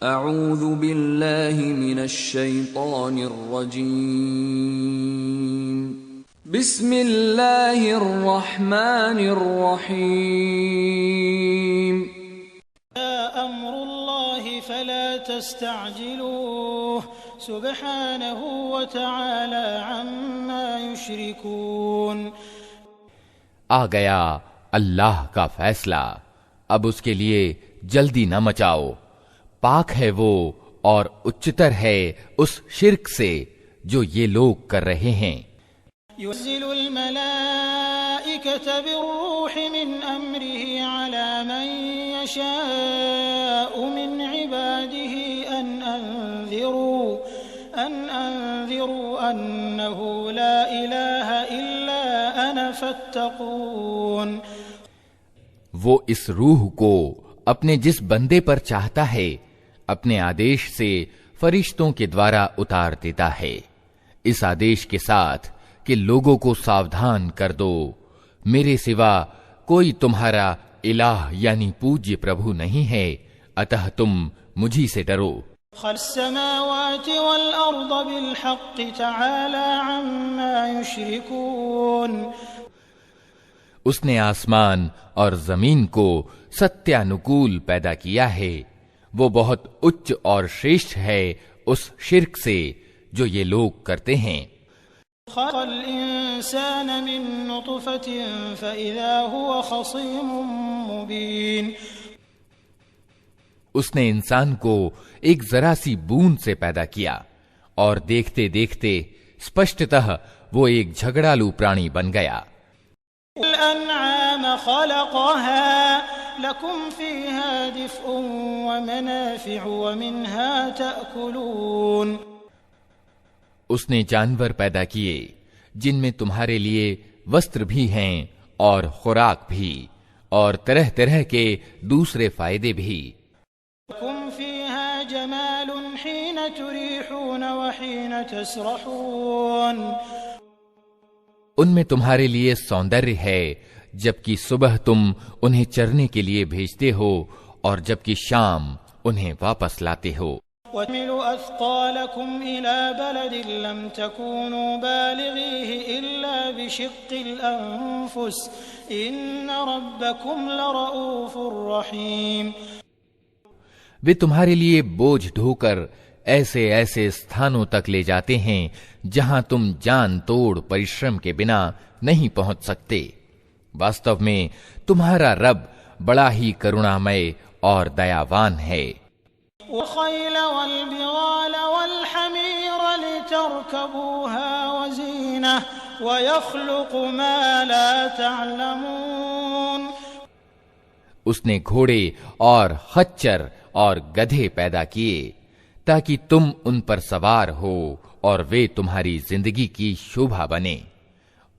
اعوذ باللہ من الشیطان الرجیم بسم اللہ الرحمن الرحیم امر اللہ فلا تستعجلوه سبحانہ وتعالی عما یشرکون۔ آ گیا اللہ کا فیصلہ، اب اس کے لیے جلدی نہ مچاؤ، پاک ہے وہ اور اچتر ہے اس شرک سے جو یہ لوگ کر رہے ہیں۔ ينزل الملائكة بالروح من أمره على من يشاء من عباده أن أنذروا أنه لا إله إلا أنا فاتقون۔ وہ اس روح کو اپنے جس بندے پر چاہتا ہے اپنے آدیش سے فرشتوں کے دوارا اتار دیتا ہے، اس آدیش کے ساتھ کہ لوگوں کو ساودھان کر دو، میرے سوا کوئی تمہارا الہ یعنی پوجیہ پربھو نہیں ہے، اتہ تم مجھی سے ڈرو۔ خلق السماوات والأرض بالحق تعالى عما يشركون۔ اس نے آسمان اور زمین کو ستیانکول پیدا کیا ہے، وہ بہت اچ اور شریشٹھ ہے اس شرک سے جو یہ لوگ کرتے ہیں۔ خلق الانسان من نطفة فإذا هو خصيم مبين۔ اس نے انسان کو ایک ذرا سی بوند سے پیدا کیا اور دیکھتے دیکھتے اسپشٹتہ وہ ایک جھگڑالو پرانی بن گیا۔ الانعام خلقها لكم فيها دفء ومنافع ومنها تأكلون۔ اس نے جانور پیدا کیے جن میں تمہارے لیے وستر بھی ہیں اور خوراک بھی اور طرح طرح کے دوسرے فائدے بھی۔ لكم فيها جمال حين تريحون وحين تسرحون۔ ان میں تمہارے لیے سوندر ہے جبکہ صبح تم انہیں چرنے کے لیے بھیجتے ہو اور جبکہ شام انہیں واپس لاتے ہو۔ وَتَحْمِلُ أَثْقَالَكُمْ إِلَى بَلَدٍ لَمْ تَكُونُوا بَالِغِيهِ إِلَّا بِشِقِّ الْأَنفُسِ إِنَّ رَبَّكُمْ لَرَءُوفٌ رَحِيمٌ۔ وہ تمہارے لیے بوجھ ڈھو کر ایسے ایسے استھانوں تک لے جاتے ہیں جہاں تم جان توڑ پریشرم کے بنا نہیں پہنچ سکتے، واستو میں تمہارا رب بڑا ہی کرونامئے اور دیاوان ہے۔ وَالْخَيْلَ وَالْبِغَالَ وَالْحَمِيرَ لِتَرْكَبُوهَا وَزِينَةً وَيَخْلُقُ مَا لَا تَعْلَمُونَ۔ اس نے گھوڑے اور خچر اور گدھے پیدا کیے تاکہ تم ان پر سوار ہو اور وہ تمہاری زندگی کی شوبھا بنے۔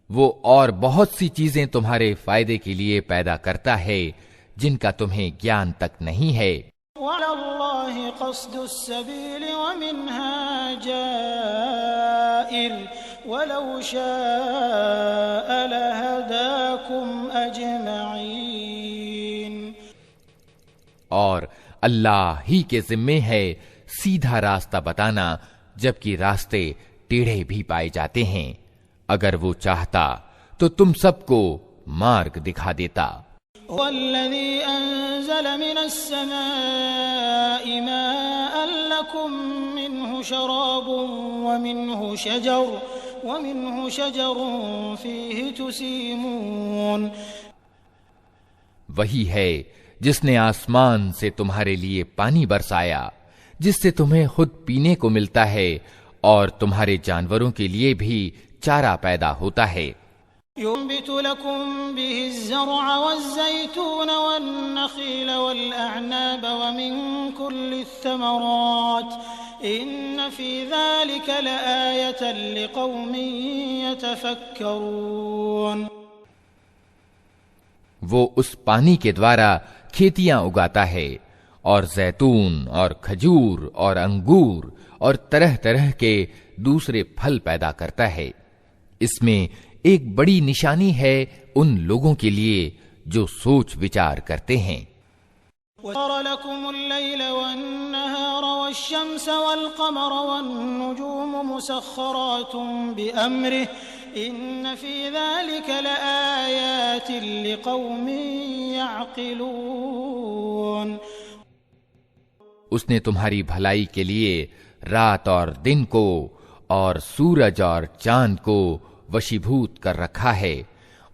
وہ اور بہت سی چیزیں تمہارے فائدے کے لیے پیدا کرتا ہے جن کا تمہیں گیان تک نہیں ہے۔ وَعَلَى اللَّهِ قَصْدُ السَّبِيلِ وَمِنْهَا جَائِرٌ وَلَوْ شَاءَ لَهَدَاكُمْ أَجْمَعِينَ۔ اور اللہ ہی کے ذمے ہے سیدھا راستہ بتانا جبکہ راستے ٹیڑھے بھی پائے جاتے ہیں، اگر وہ چاہتا تو تم سب کو مارگ دکھا دیتا۔ وَالَّذِي أَنزَلَ مِنَ السَّمَاءِ مَاءً لَكُم مِّنْهُ شَرَابٌ وَمِنْهُ شَجَرٌ فِيهِ تُسِيمُونَ۔ وہی ہے جس نے آسمان سے تمہارے لیے پانی برسایا جس سے تمہیں خود پینے کو ملتا ہے اور تمہارے جانوروں کے لیے بھی چارہ پیدا ہوتا ہے۔ ينبت لكم به الزرع والزيتون والنخيل والأعناب ومن كل الثمرات إن في ذلك لآية لقوم يتفكرون۔ وہ اس پانی کے دوارا کھیتیاں اگاتا ہے اور زیتون اور کھجور اور انگور اور طرح طرح کے دوسرے پھل پیدا کرتا ہے، اس میں ایک بڑی نشانی ہے ان لوگوں کے لیے جو سوچ وچار کرتے ہیں۔ وَسَخَّرَ لَكُمُ اللَّيْلَ وَالنَّهَارَ والشمس والقمر والنجوم مسخرات بأمره إن في ذلك لآيات لقوم يعقلون۔ اس نے تمہاری بھلائی کے لیے رات اور دن کو اور سورج اور چاند کو وشیبھوت کر رکھا ہے،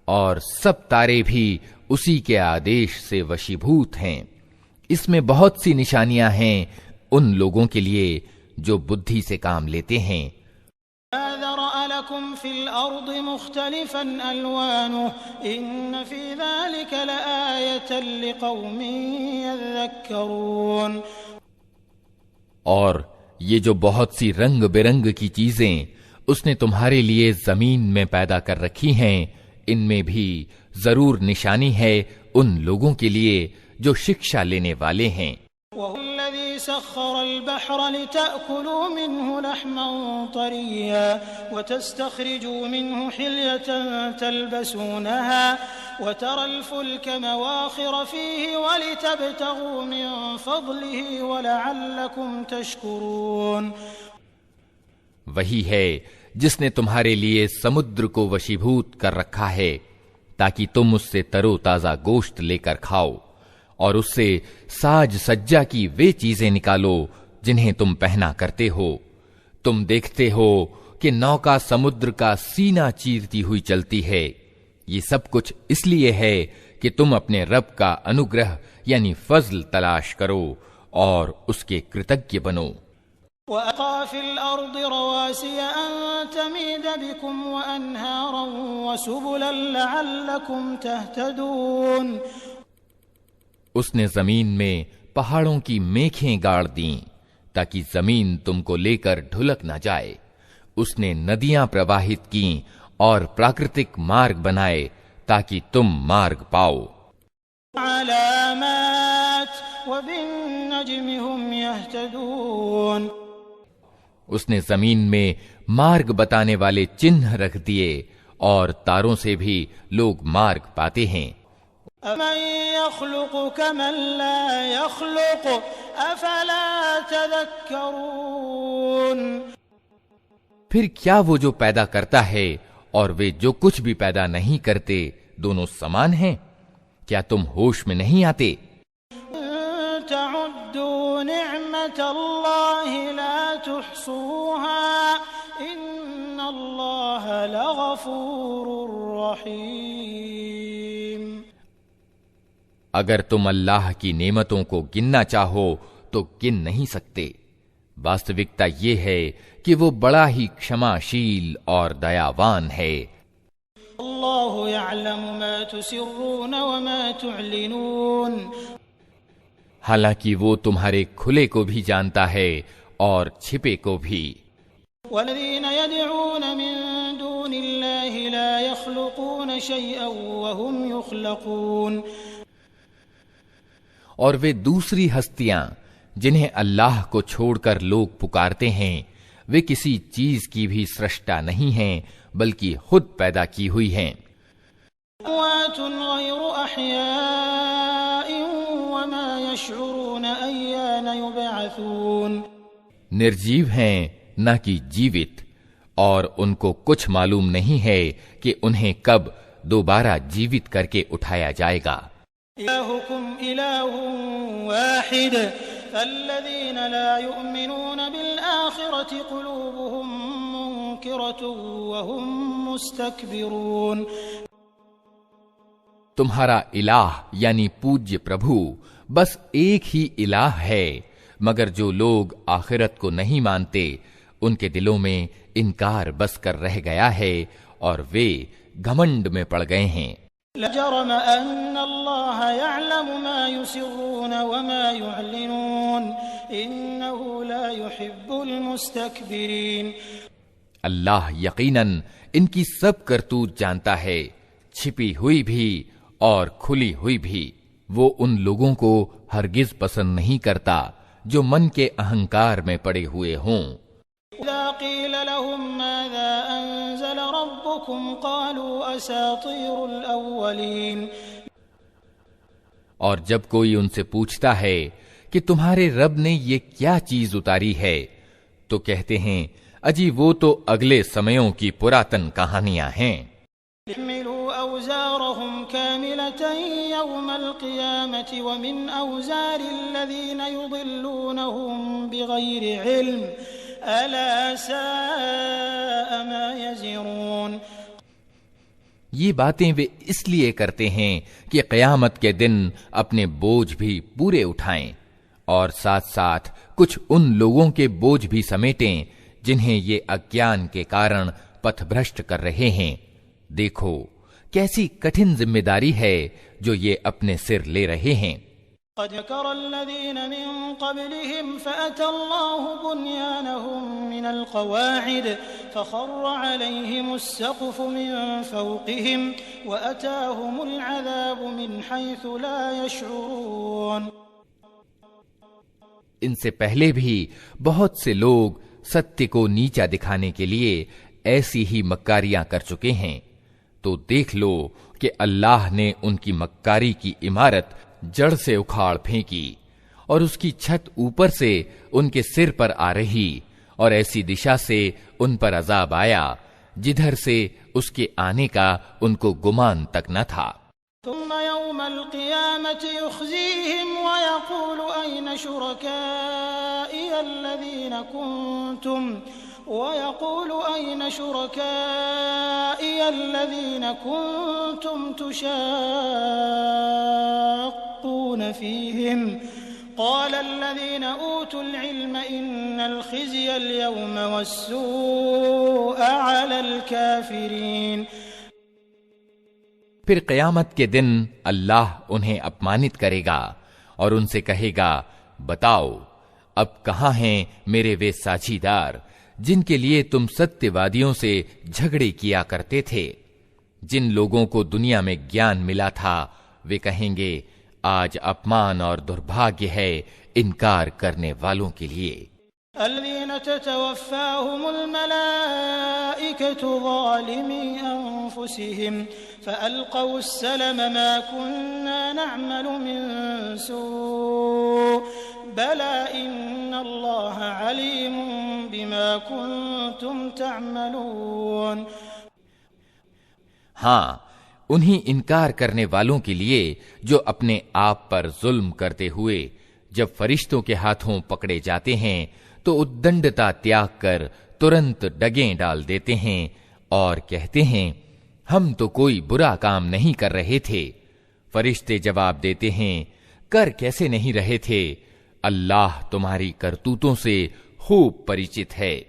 اور سب تارے بھی اسی کے آدیش سے وشیبھوت ہیں۔ اس میں بہت سی نشانیاں ہیں ان لوگوں کے لیے جو بدھی سے کام لیتے ہیں۔ ذرأ لكم في الأرض مختلفا ألوانه إن في ذلك لآية لقوم يذكرون۔ اور یہ جو بہت سی رنگ برنگ کی چیزیں اس نے تمہارے لیے زمین میں پیدا کر رکھی ہیں، ان میں بھی ضرور نشانی ہے ان لوگوں کے لیے جو شکشا لینے والے ہیں۔ وهو الذي سخر البحر لتأكلوا منه لحما طريا وتستخرجوا منه حلية تلبسونها وترى الفلك مواخر فيه ولتبتغوا من فضله ولعلكم تشكرون۔ وہی ہے جس نے تمہارے لیے سمندر کو وشیبھوت کر رکھا ہے تاکہ تم اس سے تر و تازہ گوشت لے کر کھاؤ، اور اس سے ساج سجا کی وہ چیزیں نکالو جنہیں تم پہنا کرتے ہو۔ تم دیکھتے ہو کہ نوکا سمندر کا سینہ چیرتی ہوئی چلتی ہے۔ یہ سب کچھ اس لیے ہے کہ تم اپنے رب کا انوگرہ یعنی فضل تلاش کرو اور اس کے کرتگیہ بنو۔ وَأَلْقَى فِي الْأَرْضِ رَوَاسِيَ أَن تَمِيدَ بِكُمْ وَأَنْهَارًا وَسُبُلًا لَعَلَّكُمْ تَهْتَدُونَ۔ اس نے زمین میں پہاڑوں کی میکھیں گاڑ دیں تاکہ زمین تم کو لے کر ڈھلک نہ جائے۔ اس نے ندیاں پرواہت کیں اور پراکرتک مارگ بنائے تاکہ تم مارگ پاؤ۔ علامات وبالنجم هم يهتدون۔ اس نے زمین میں مارگ بتانے والے چنہ رکھ دیے اور تاروں سے بھی لوگ مارگ پاتے ہیں۔ أَمَن يَخْلُقُ كَمَن لَّا يَخْلُقُ أَفَلَا تَذَكَّرُونَ۔ پھر کیا وہ جو پیدا کرتا ہے اور وہ جو کچھ بھی پیدا نہیں کرتے دونوں سمان ہیں؟ کیا تم ہوش میں نہیں آتے؟ تَعُدُّوا نِعْمَةَ اللَّهِ لَا تُحْصُوهَا إِنَّ اللَّهَ لَغَفُورٌ رَّحِيمٌ۔ اگر تم اللہ کی نعمتوں کو گننا چاہو تو گن نہیں سکتے۔ واستوکتا یہ ہے کہ وہ بڑا ہی کشماشیل اور دیاوان ہے۔ اللہ یعلم ما تسرون وما تعلنون۔ حالانکہ وہ تمہارے کھلے کو بھی جانتا ہے اور چھپے کو بھی۔ والذین يدعون من دون اللہ لا يخلقون شيئا وهم يخلقون۔ اور وہ دوسری ہستیاں جنہیں اللہ کو چھوڑ کر لوگ پکارتے ہیں وہ کسی چیز کی بھی سرشٹا نہیں ہیں بلکہ خود پیدا کی ہوئی ہیں۔ اموات غیر احیاء وما يشعرون ایان یبعثون۔ نرجیو ہیں نہ کہ جیوت، اور ان کو کچھ معلوم نہیں ہے کہ انہیں کب دوبارہ جیوت کر کے اٹھایا جائے گا۔ الہکم الہ واحد فالذین لا یؤمنون بالآخرة قلوبهم منکرة وهم مستکبرون۔ تمہارا الہ یعنی پوجیہ پربھو بس ایک ہی الہ ہے، مگر جو لوگ آخرت کو نہیں مانتے ان کے دلوں میں انکار بس کر رہ گیا ہے اور وہ گھمنڈ میں پڑ گئے ہیں۔ لجرم ان اللہ يعلم ما يسرون وما يعلنون انه لا يحب المستكبرین۔ اللہ یقیناً ان کی سب کرتوت جانتا ہے، چھپی ہوئی بھی اور کھلی ہوئی بھی۔ وہ ان لوگوں کو ہرگز پسند نہیں کرتا جو من کے اہنکار میں پڑے ہوئے ہوں۔ اذا قیل لهم ماذا انزل ربكم قالوا اساطیر الاولین۔ اور جب کوئی ان سے پوچھتا ہے کہ تمہارے رب نے یہ کیا چیز اتاری ہے، تو کہتے ہیں اجی وہ تو اگلے سمیوں کی پراتن کہانیاں ہیں۔ احملوا أوزارهم كاملة يوم القيامة ومن أوزار الذين يضلونهم بغير علم ألا ساء ما يزرون۔ یہ باتیں وہ اس لیے کرتے ہیں کہ قیامت کے دن اپنے بوجھ بھی پورے اٹھائیں اور ساتھ ساتھ کچھ ان لوگوں کے بوجھ بھی سمیٹیں جنہیں یہ اگیان کے کارن پتھ بھرشٹ کر رہے ہیں۔ دیکھو کیسی کٹھن ذمہ داری ہے جو یہ اپنے سر لے رہے ہیں۔ قد مكر الذين من قبلهم فأتى الله بنيانهم من القواعد فخر عليهم السقف من فوقهم وأتاهم العذاب من حيث لا يشعرون۔ ان سے پہلے بھی بہت سے لوگ ستیہ کو نیچا دکھانے کے لیے ایسی ہی مکاریاں کر چکے ہیں، تو دیکھ لو کہ اللہ نے ان کی مکاری کی عمارت جڑ سے اکھاڑ پھینکی اور اس کی چھت اوپر سے ان کے سر پر آ رہی، اور ایسی دشا سے ان پر عذاب آیا جدھر سے اس کے آنے کا ان کو گمان تک نہ تھا۔ ثم يوم القيامة يخزيهم ويقول أين شركائي الذين كنتم تشاقون فيهم قال الذين أوتوا العلم إن الخزي اليوم والسوء على الكافرين۔ پھر قیامت کے دن اللہ انہیں اپمانت کرے گا اور ان سے کہے گا بتاؤ اب کہاں ہیں میرے وہ ساجھی دار جن کے لیے تم ستیہ وادیوں سے جھگڑے کیا کرتے تھے۔ جن لوگوں کو دنیا میں گیان ملا تھا وہ کہیں گے آج اپمان اور دربھاگیہ ہے انکار کرنے والوں کے لیے۔ الذين تتوفاهم الملائكة ظالمي أنفسهم فألقوا السلم ما كنا نعمل من سوء بلى إن الله عليم بما كنتم تعملون۔ ہاں انہی انکار کرنے والوں کے لیے جو اپنے آپ پر ظلم کرتے ہوئے جب فرشتوں کے ہاتھوں پکڑے جاتے ہیں تو ادنڈتا تیاگ کر ترنت ڈگیں ڈال دیتے ہیں اور کہتے ہیں ہم تو کوئی برا کام نہیں کر رہے تھے۔ فرشتے جواب دیتے ہیں کر کیسے نہیں رہے تھے، اللہ تمہاری کرتوتوں سے خوب پریچت ہے۔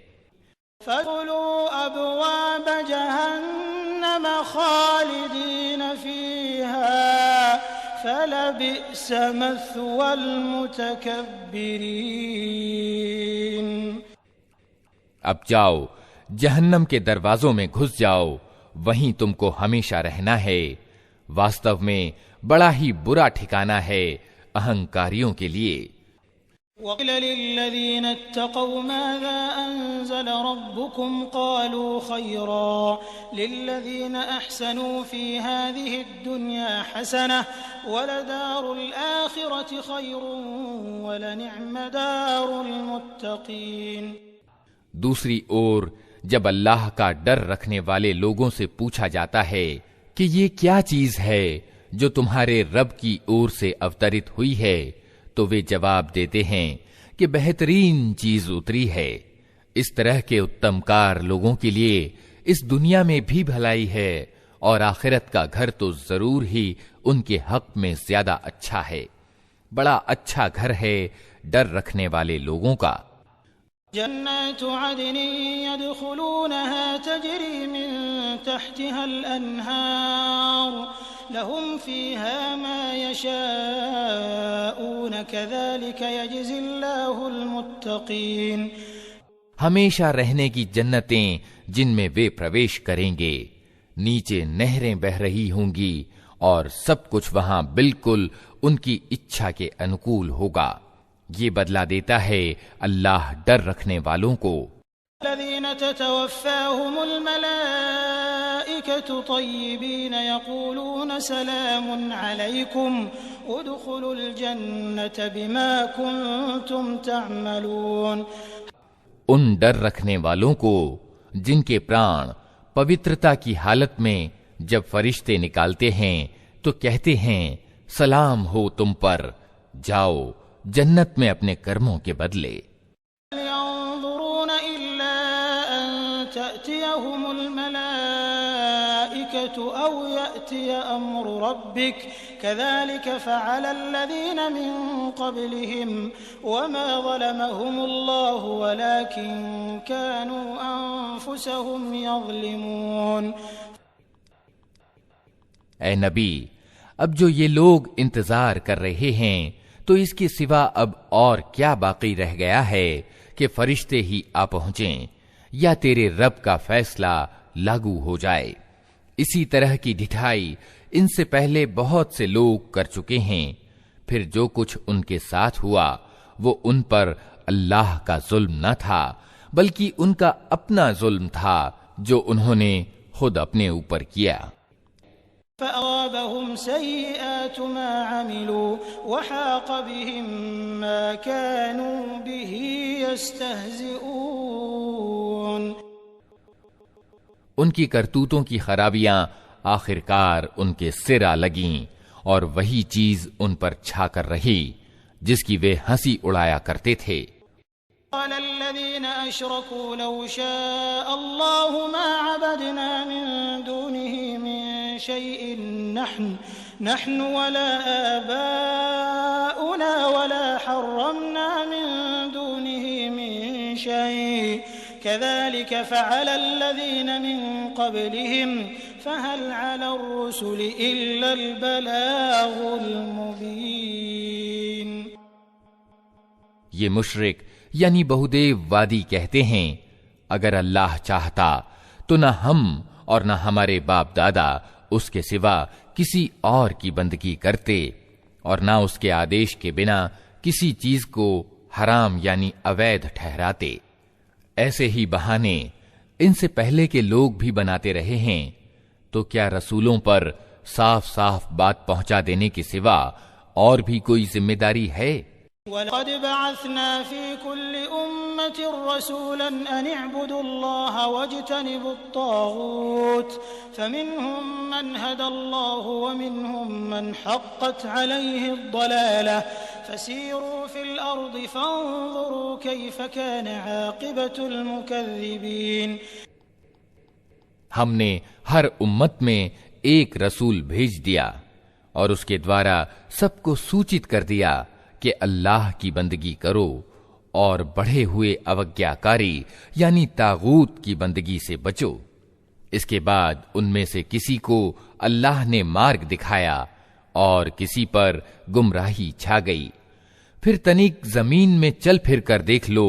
فَادْخُلُوا أَبْوَابَ جَهَنَّمَ خَالِدِينَ فِيهَا فَلَبِئْسَ مَثْوَى الْمُتَكَبِّرِينَ۔ اب جاؤ جہنم کے دروازوں میں گھس جاؤ، وہیں تم کو ہمیشہ رہنا ہے، واستو میں بڑا ہی برا ٹھکانہ ہے اہنکاریوں کے لیے۔ وَقِيلَ لِلَّذِينَ اتَّقَوْا مَاذَا أَنزَلَ رَبُّكُمْ قَالُوا خَيْرًا لِلَّذِينَ أَحْسَنُوا فِي هَذِهِ الدُّنْيَا حَسَنَةٌ وَلَدَارُ الْآخِرَةِ خَيْرٌ وَلَنِعْمَ دَارُ الْمُتَّقِينَ۔ دوسری اور جب اللہ کا ڈر رکھنے والے لوگوں سے پوچھا جاتا ہے کہ یہ کیا چیز ہے جو تمہارے رب کی اور سے اوترت ہوئی ہے، تو وہ جواب دیتے ہیں کہ بہترین چیز اتری ہے۔ اس طرح کے اتم کار لوگوں کے لیے اس دنیا میں بھی بھلائی ہے اور آخرت کا گھر تو ضرور ہی ان کے حق میں زیادہ اچھا ہے۔ بڑا اچھا گھر ہے ڈر رکھنے والے لوگوں کا۔ جنات عدن يدخلونها تجري من تحتها الأنهار لهم فيها ما يشاءون كذلك يجزي الله المتقين۔ ہمیشہ رہنے کی جنتیں جن میں وہ پرویش کریں گے، نیچے نہریں بہ رہی ہوں گی اور سب کچھ وہاں بالکل ان کی اچھا کے انوکول ہوگا۔ یہ بدلہ دیتا ہے اللہ ڈر رکھنے والوں کو۔ الذين تتوفاهم الملائكة طيبين يقولون سلام عليكم ادخلوا الجنة بما كنتم تعملون. ان ڈر رکھنے والوں کو جن کے پران پوترتا کی حالت میں جب فرشتے نکالتے ہیں تو کہتے ہیں سلام ہو تم پر، جاؤ جنت میں اپنے کرموں کے بدلے. ينظرون إلا أن تأتيهم الملائكة أو يأتي أمر ربك كذلك فعل الذين من قبلهم وما ظلمهم الله ولكن كانوا أنفسهم يظلمون. اے نبی، اب جو یہ لوگ انتظار کر رہے ہیں تو اس کے سوا اب اور کیا باقی رہ گیا ہے کہ فرشتے ہی آ پہنچیں یا تیرے رب کا فیصلہ لاگو ہو جائے. اسی طرح کی ڈھٹائی ان سے پہلے بہت سے لوگ کر چکے ہیں، پھر جو کچھ ان کے ساتھ ہوا وہ ان پر اللہ کا ظلم نہ تھا بلکہ ان کا اپنا ظلم تھا جو انہوں نے خود اپنے اوپر کیا. فأصابهم سيئات ما عملوا وحاق بهم ما كانوا به يستهزئون. ان کی کرتوتوں کی خرابیاں آخرکار ان کے سر آ لگیں اور وہی چیز ان پر چھا کر رہی جس کی وہ ہنسی اڑایا کرتے تھے. قال الذين أشركوا لو شاء الله ما عبدنا من دونه من شيء نحن ولا آباؤنا ولا حرمنا من دونه من شيء كذلك فعل الذين من قبلهم فهل على الرسل إلا البلاغ المبين. یہ مشرک یعنی بہودیو وادی کہتے ہیں اگر اللہ چاہتا تو نہ ہم اور نہ ہمارے باپ دادا اس کے سوا کسی اور کی بندگی کرتے اور نہ اس کے آدیش کے بنا کسی چیز کو حرام یعنی اویدھ ٹھہراتے. ایسے ہی بہانے ان سے پہلے کے لوگ بھی بناتے رہے ہیں، تو کیا رسولوں پر صاف صاف بات پہنچا دینے کے سوا اور بھی کوئی ذمہ داری ہے؟ وَلَقَدْ بَعَثْنَا فِي كُلِّ أُمَّةٍ رَّسُولًا أَنِ اعْبُدُوا اللَّهَ وَاجْتَنِبُوا الطَّاغُوتَ فَمِنْهُم مَّنْ هَدَى اللَّهُ وَمِنْهُم مَّنْ حَقَّتْ عَلَيْهِ الضَّلَالَةُ فَسِيرُوا فِي الْأَرْضِ فَانظُرُوا كَيْفَ كَانَ عَاقِبَةُ الْمُكَذِّبِينَ. ہم نے ہر امت میں ایک رسول بھیج دیا اور اس کے دوارا سب کو سوچت کر دیا کہ اللہ کی بندگی کرو اور بڑھے ہوئے اوگیاکاری یعنی طاغوت کی بندگی سے بچو. اس کے بعد ان میں سے کسی کو اللہ نے مارگ دکھایا اور کسی پر گمراہی چھا گئی. پھر تنک زمین میں چل پھر کر دیکھ لو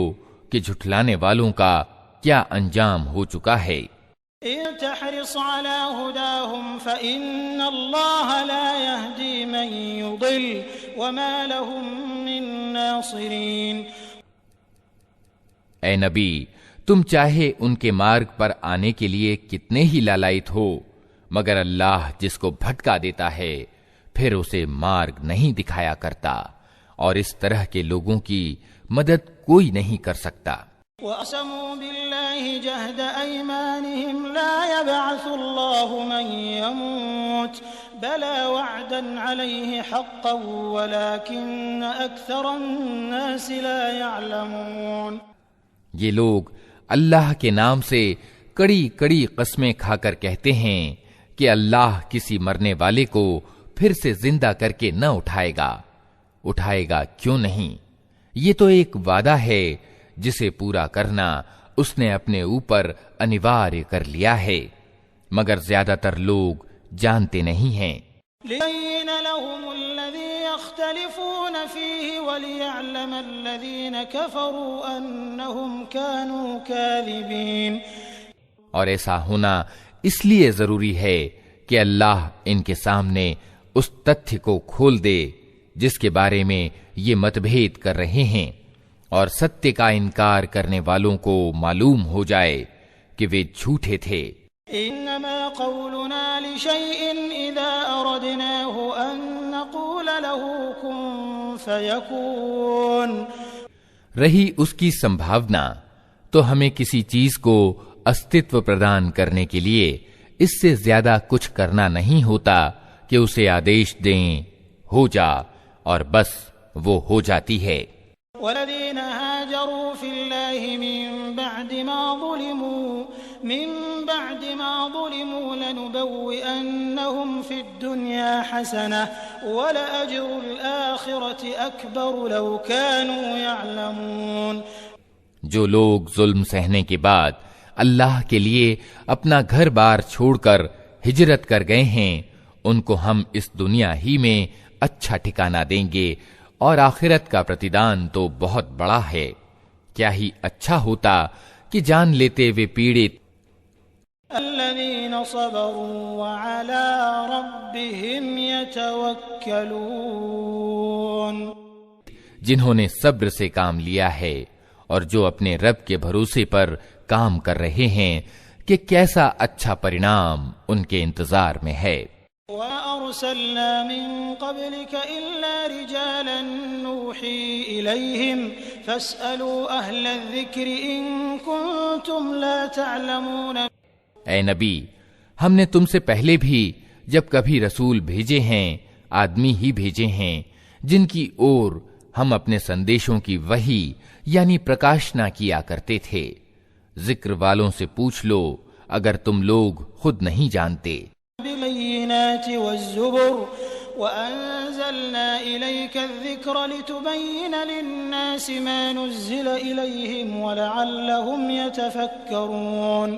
کہ جھٹلانے والوں کا کیا انجام ہو چکا ہے. إن تحرص على هداهم فإن الله لا يهدي من يضل وما لهم من ناصرين. اے نبی، تم چاہے ان کے مارگ پر آنے کے لیے کتنے ہی لالائت ہو، مگر اللہ جس کو بھٹکا دیتا ہے پھر اسے مارگ نہیں دکھایا کرتا، اور اس طرح کے لوگوں کی مدد کوئی نہیں کر سکتا. وَأَقْسَمُوا بِاللَّهِ جَهْدَ أَيْمَانِهِمْ لَا يَبْعَثُ اللَّهُ مَن يَمُوتُ بَلَىٰ وَعْدًا عَلَيْهِ حَقًّا وَلَٰكِنَّ أَكْثَرَ النَّاسِ لَا يَعْلَمُونَ. یہ لوگ اللہ کے نام سے کڑی کڑی قسمیں کھا کر کہتے ہیں کہ اللہ کسی مرنے والے کو پھر سے زندہ کر کے نہ اٹھائے گا کیوں نہیں؟ یہ تو ایک وعدہ ہے جسے پورا کرنا اس نے اپنے اوپر انوارے کر لیا ہے، مگر زیادہ تر لوگ جانتے نہیں ہیں. لِيُبَيِّنَ لَهُمُ الَّذِي يَخْتَلِفُونَ فِيهِ وَلِيَعْلَمَ الَّذِينَ كَفَرُوا أَنَّهُمْ كَانُوا كَاذِبِينَ. اور ایسا ہونا اس لیے ضروری ہے کہ اللہ ان کے سامنے اس تتھیہ کو کھول دے جس کے بارے میں یہ متبھید کر رہے ہیں، اور ستیہ کا انکار کرنے والوں کو معلوم ہو جائے کہ وہ جھوٹے تھے۔ انما قولنا لشيء اذا اردناه ان نقول له كن فيكون۔ رہی اس کی سمبھاونا تو ہمیں کسی چیز کو استتو پردان کرنے کے لیے اس سے زیادہ کچھ کرنا نہیں ہوتا کہ اسے آدیش دیں ہو جا، اور بس وہ ہو جاتی ہے۔ والذين هاجروا في الله من بعد ما ظلموا لنبوئنهم في الدنيا حسنة ولأجر الآخرة أكبر لو كانوا يعلمون۔ جو لوگ ظلم سہنے کے بعد اللہ کے لیے اپنا گھر بار چھوڑ کر ہجرت کر گئے ہیں، ان کو ہم اس دنیا ہی میں اچھا ٹھکانہ دیں گے، اور آخرت کا پرتیدان تو بہت بڑا ہے۔ کیا ہی اچھا ہوتا کہ جان لیتے وہ پیڑت الذين صبروا وعلى ربهم يتوكلون، جنہوں نے صبر سے کام لیا ہے اور جو اپنے رب کے بھروسے پر کام کر رہے ہیں کہ کیسا اچھا پرینام ان کے انتظار میں ہے۔ وَأَرْسَلْنَا مِن قَبْلِكَ إِلَّا رِجَالًا نُوحِي إِلَيْهِمْ فَاسْأَلُوا أَهْلَ الذِّكْرِ إِن كُنتُمْ لَا تَعْلَمُونَ۔ اے نبی، ہم نے تم سے پہلے بھی جب کبھی رسول بھیجے ہیں، آدمی ہی بھیجے ہیں جن کی اور ہم اپنے سندیشوں کی وحی یعنی پرکاشنا کیا کرتے تھے۔ ذکر والوں سے پوچھ لو اگر تم لوگ خود نہیں جانتے۔ بالبينات والزبر وأنزلنا إليك الذكر لتبين للناس ما نزل إليهم ولعلهم يتفكرون۔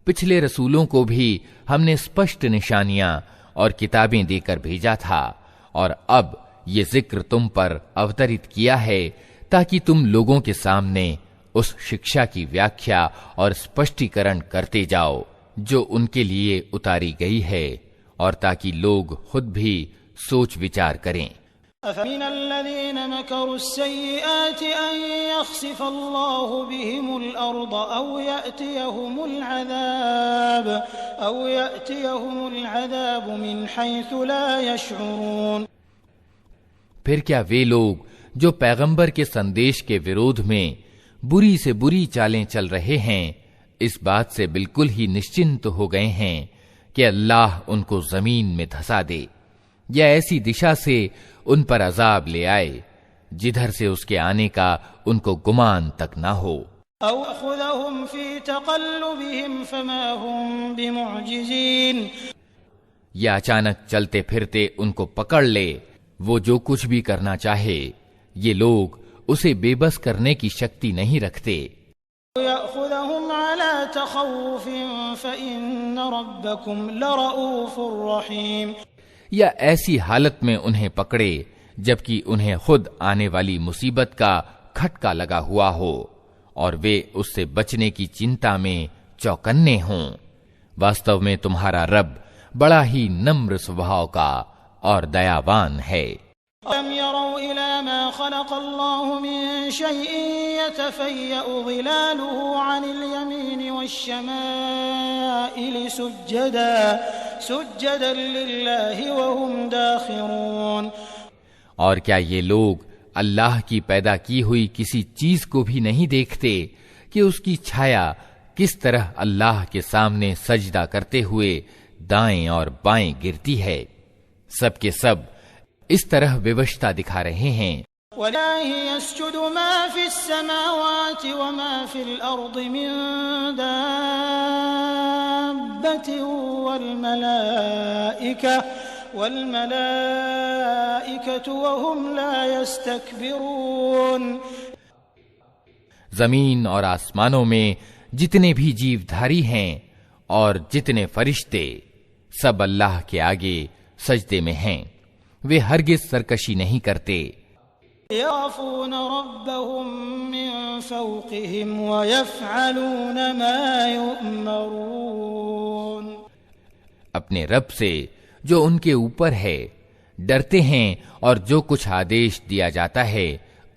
پچھلے رسولوں کو بھی ہم نے اسپشٹ نشانیاں اور کتابیں دے کر بھیجا تھا، اور اب یہ ذکر تم پر اوترت کیا ہے تاکہ تم لوگوں کے سامنے اس شکشا کی ویاکھیا اور اسپشٹیکرن کرتے جاؤ جو ان کے لیے اتاری گئی ہے، اور تاکہ لوگ خود بھی سوچ وچار کریں۔ أَفَمِنَ الَّذِينَ مَكَرُوا السَّيِّئَاتِ أَن يَخْسِفَ اللَّهُ بِهِمُ الْأَرْضَ أَوْ يَأْتِيَهُمُ الْعَذَابُ مِنْ حَيْثُ لَا يَشْعُرُونَ۔ پھر کیا وہ لوگ جو پیغمبر کے سندیش کے ورودھ میں بری سے بری چالیں چل رہے ہیں، اس بات سے بالکل ہی نشچنت ہو گئے ہیں کہ اللہ ان کو زمین میں دھسا دے یا ایسی دشا سے ان پر عذاب لے آئے جدھر سے اس کے آنے کا ان کو گمان تک نہ ہو، أَوْ أَخُذَهُمْ فِي تَقَلُّبِهِمْ فَمَا هُمْ بِمُعْجِزِينَ، یا اچانک چلتے پھرتے ان کو پکڑ لے، وہ جو کچھ بھی کرنا چاہے یہ لوگ اسے بے بس کرنے کی شکتی نہیں رکھتے۔ يَأْخُذَهُمْ عَلَى تَخَوُّفٍ فَإِنَّ رَبَّكُمْ لَرَءُوفٌ رَحِيمٌ، یا ایسی حالت میں انہیں پکڑے جبکہ انہیں خود آنے والی مصیبت کا کھٹکا لگا ہوا ہو اور وہ اس سے بچنے کی چنتا میں چوکنے ہوں۔ واستو میں تمہارا رب بڑا ہی نمر سبھاؤ کا اور دیاوان ہے۔ أَلَمْ يَرَوْا إِلَى مَا خَلَقَ اللَّهُ مِن شَيْءٍ يَتَفَيَّأُ ظِلَالُهُ عَنِ الْيَمِينِ وَالشَّمَائِلِ سُجَّدًا لِلَّهِ وَهُمْ دَاخِرُونَ۔ اور کیا یہ لوگ اللہ کی پیدا کی ہوئی کسی چیز کو بھی نہیں دیکھتے کہ اس کی چھایا کس طرح اللہ کے سامنے سجدہ کرتے ہوئے دائیں اور بائیں گرتی ہے؟ سب کے سب اس طرح ویوشتا دکھا رہے ہیں۔ وَلِلَّهِ يَسْجُدُ مَا فِي السَّمَاوَاتِ وَمَا فِي الْأَرْضِ مِن دَابَّةٍ وَالْمَلَائِكَةُ وَهُمْ لَا يَسْتَكْبِرُونَ۔ زمین اور آسمانوں میں جتنے بھی جیو دھاری ہیں اور جتنے فرشتے سب اللہ کے آگے سجدے میں ہیں، وہ ہرگز سرکشی نہیں کرتے۔ يَخَافُونَ رَبَّهُم مِّن فَوْقِهِمْ وَيَفْعَلُونَ مَا يُؤْمَرُونَ۔ اپنے رب سے جو ان کے اوپر ہے ڈرتے ہیں اور جو کچھ آدیش دیا جاتا ہے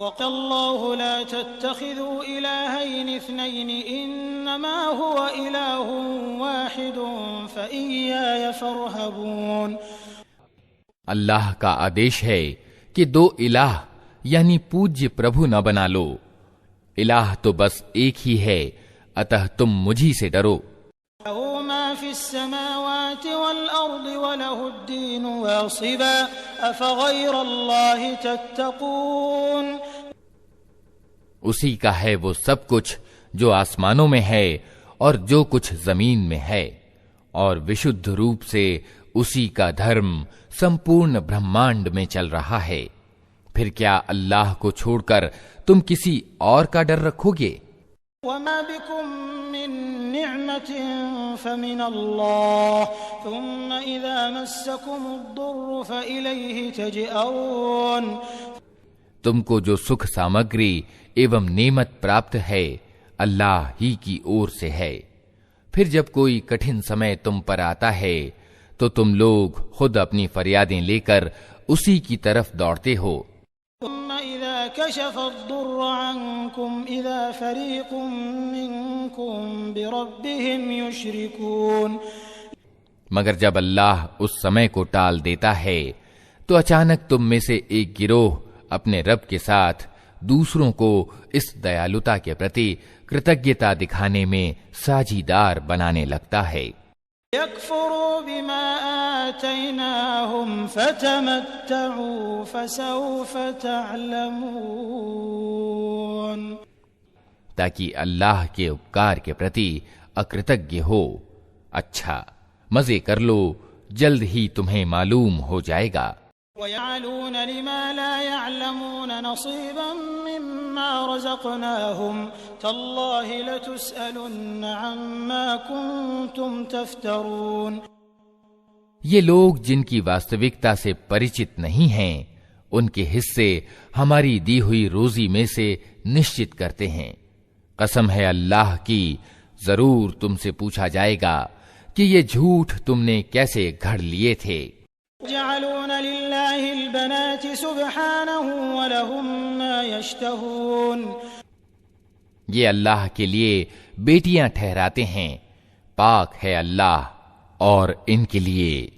وَقَالَ اللَّهُ لَا تَتَّخِذُوا إِلَٰهَيْنِ اثْنَيْنِ إِنَّمَا هُوَ إِلَٰهٌ وَاحِدٌ فَإِيَّايَ فَارْهَبُونِ۔ اللہ کا آدیش ہے کہ دو الہ یعنی پوجیہ پربھو نہ بنا لو، الہ تو بس ایک ہی ہے، اتہ تم مجھی سے ڈرو۔ لَهُ مَا فِي السَّمَاوَاتِ وَالْأَرْضِ وَلَهُ الدِّينُ وَاصِبًا أَفَغَيْرَ اللَّهِ تَتَّقُونَ۔ اسی کا ہے وہ سب کچھ جو آسمانوں میں ہے اور جو کچھ زمین میں ہے، اور وشدھ روپ سے اسی کا دھرم سمپورن برہمانڈ میں چل رہا ہے، پھر کیا اللہ کو چھوڑ کر تم کسی اور کا ڈر رکھو گے؟ وَمَا بِكُم مِّن نِّعْمَةٍ فَمِنَ اللَّهِ ثُمَّ إِذَا مَسَّكُمُ الضُّرُّ فَإِلَيْهِ تَجْأَرُونَ۔ تم کو جو سکھ سامگری ایوم نعمت پراپت ہے اللہ ہی کی اور سے ہے، پھر جب کوئی کٹھن سمے تم پر آتا ہے تو تم لوگ خود اپنی فریادیں لے کر اسی کی طرف دوڑتے ہو۔ ثم إذا كشف الضر عنكم إذا فريق منكم بربهم يشركون۔ مگر جب اللہ اس سمے کو ٹال دیتا ہے تو اچانک تم میں سے ایک گروہ اپنے رب کے ساتھ دوسروں کو اس دیالوتا کے پرتی کرتجتا دکھانے میں ساجیدار بنانے لگتا ہے۔ يكفروا بما آتيناهم فتمتعوا فسوف تعلمون۔ تاکہ اللہ کے اپکار کے پرتی اکرتج્ઞ ہو، اچھا مزے کر لو، جلد ہی تمہیں معلوم ہو جائے گا۔ وَيَعْلُونَ لِمَا لَا يَعْلَمُونَ نَصِيبًا مِّمَّا رَزَقْنَاهُمْ تَاللَّهِ لَتُسْأَلُنَّ عَمَّا كُنتُمْ تَفْتَرُونَ۔ یہ لوگ جن کی واستوکتا سے پریچت نہیں ہیں، ان کے حصے ہماری دی ہوئی روزی میں سے نشچت کرتے ہیں۔ قسم ہے اللہ کی، ضرور تم سے پوچھا جائے گا کہ یہ جھوٹ تم نے کیسے گھڑ لیے تھے۔ يجعلون لله البنات سبحانه ولهم ما يشتهون۔ یہ اللہ کے لیے بیٹیاں ٹھہراتے ہیں، پاک ہے اللہ اور ان کے لیے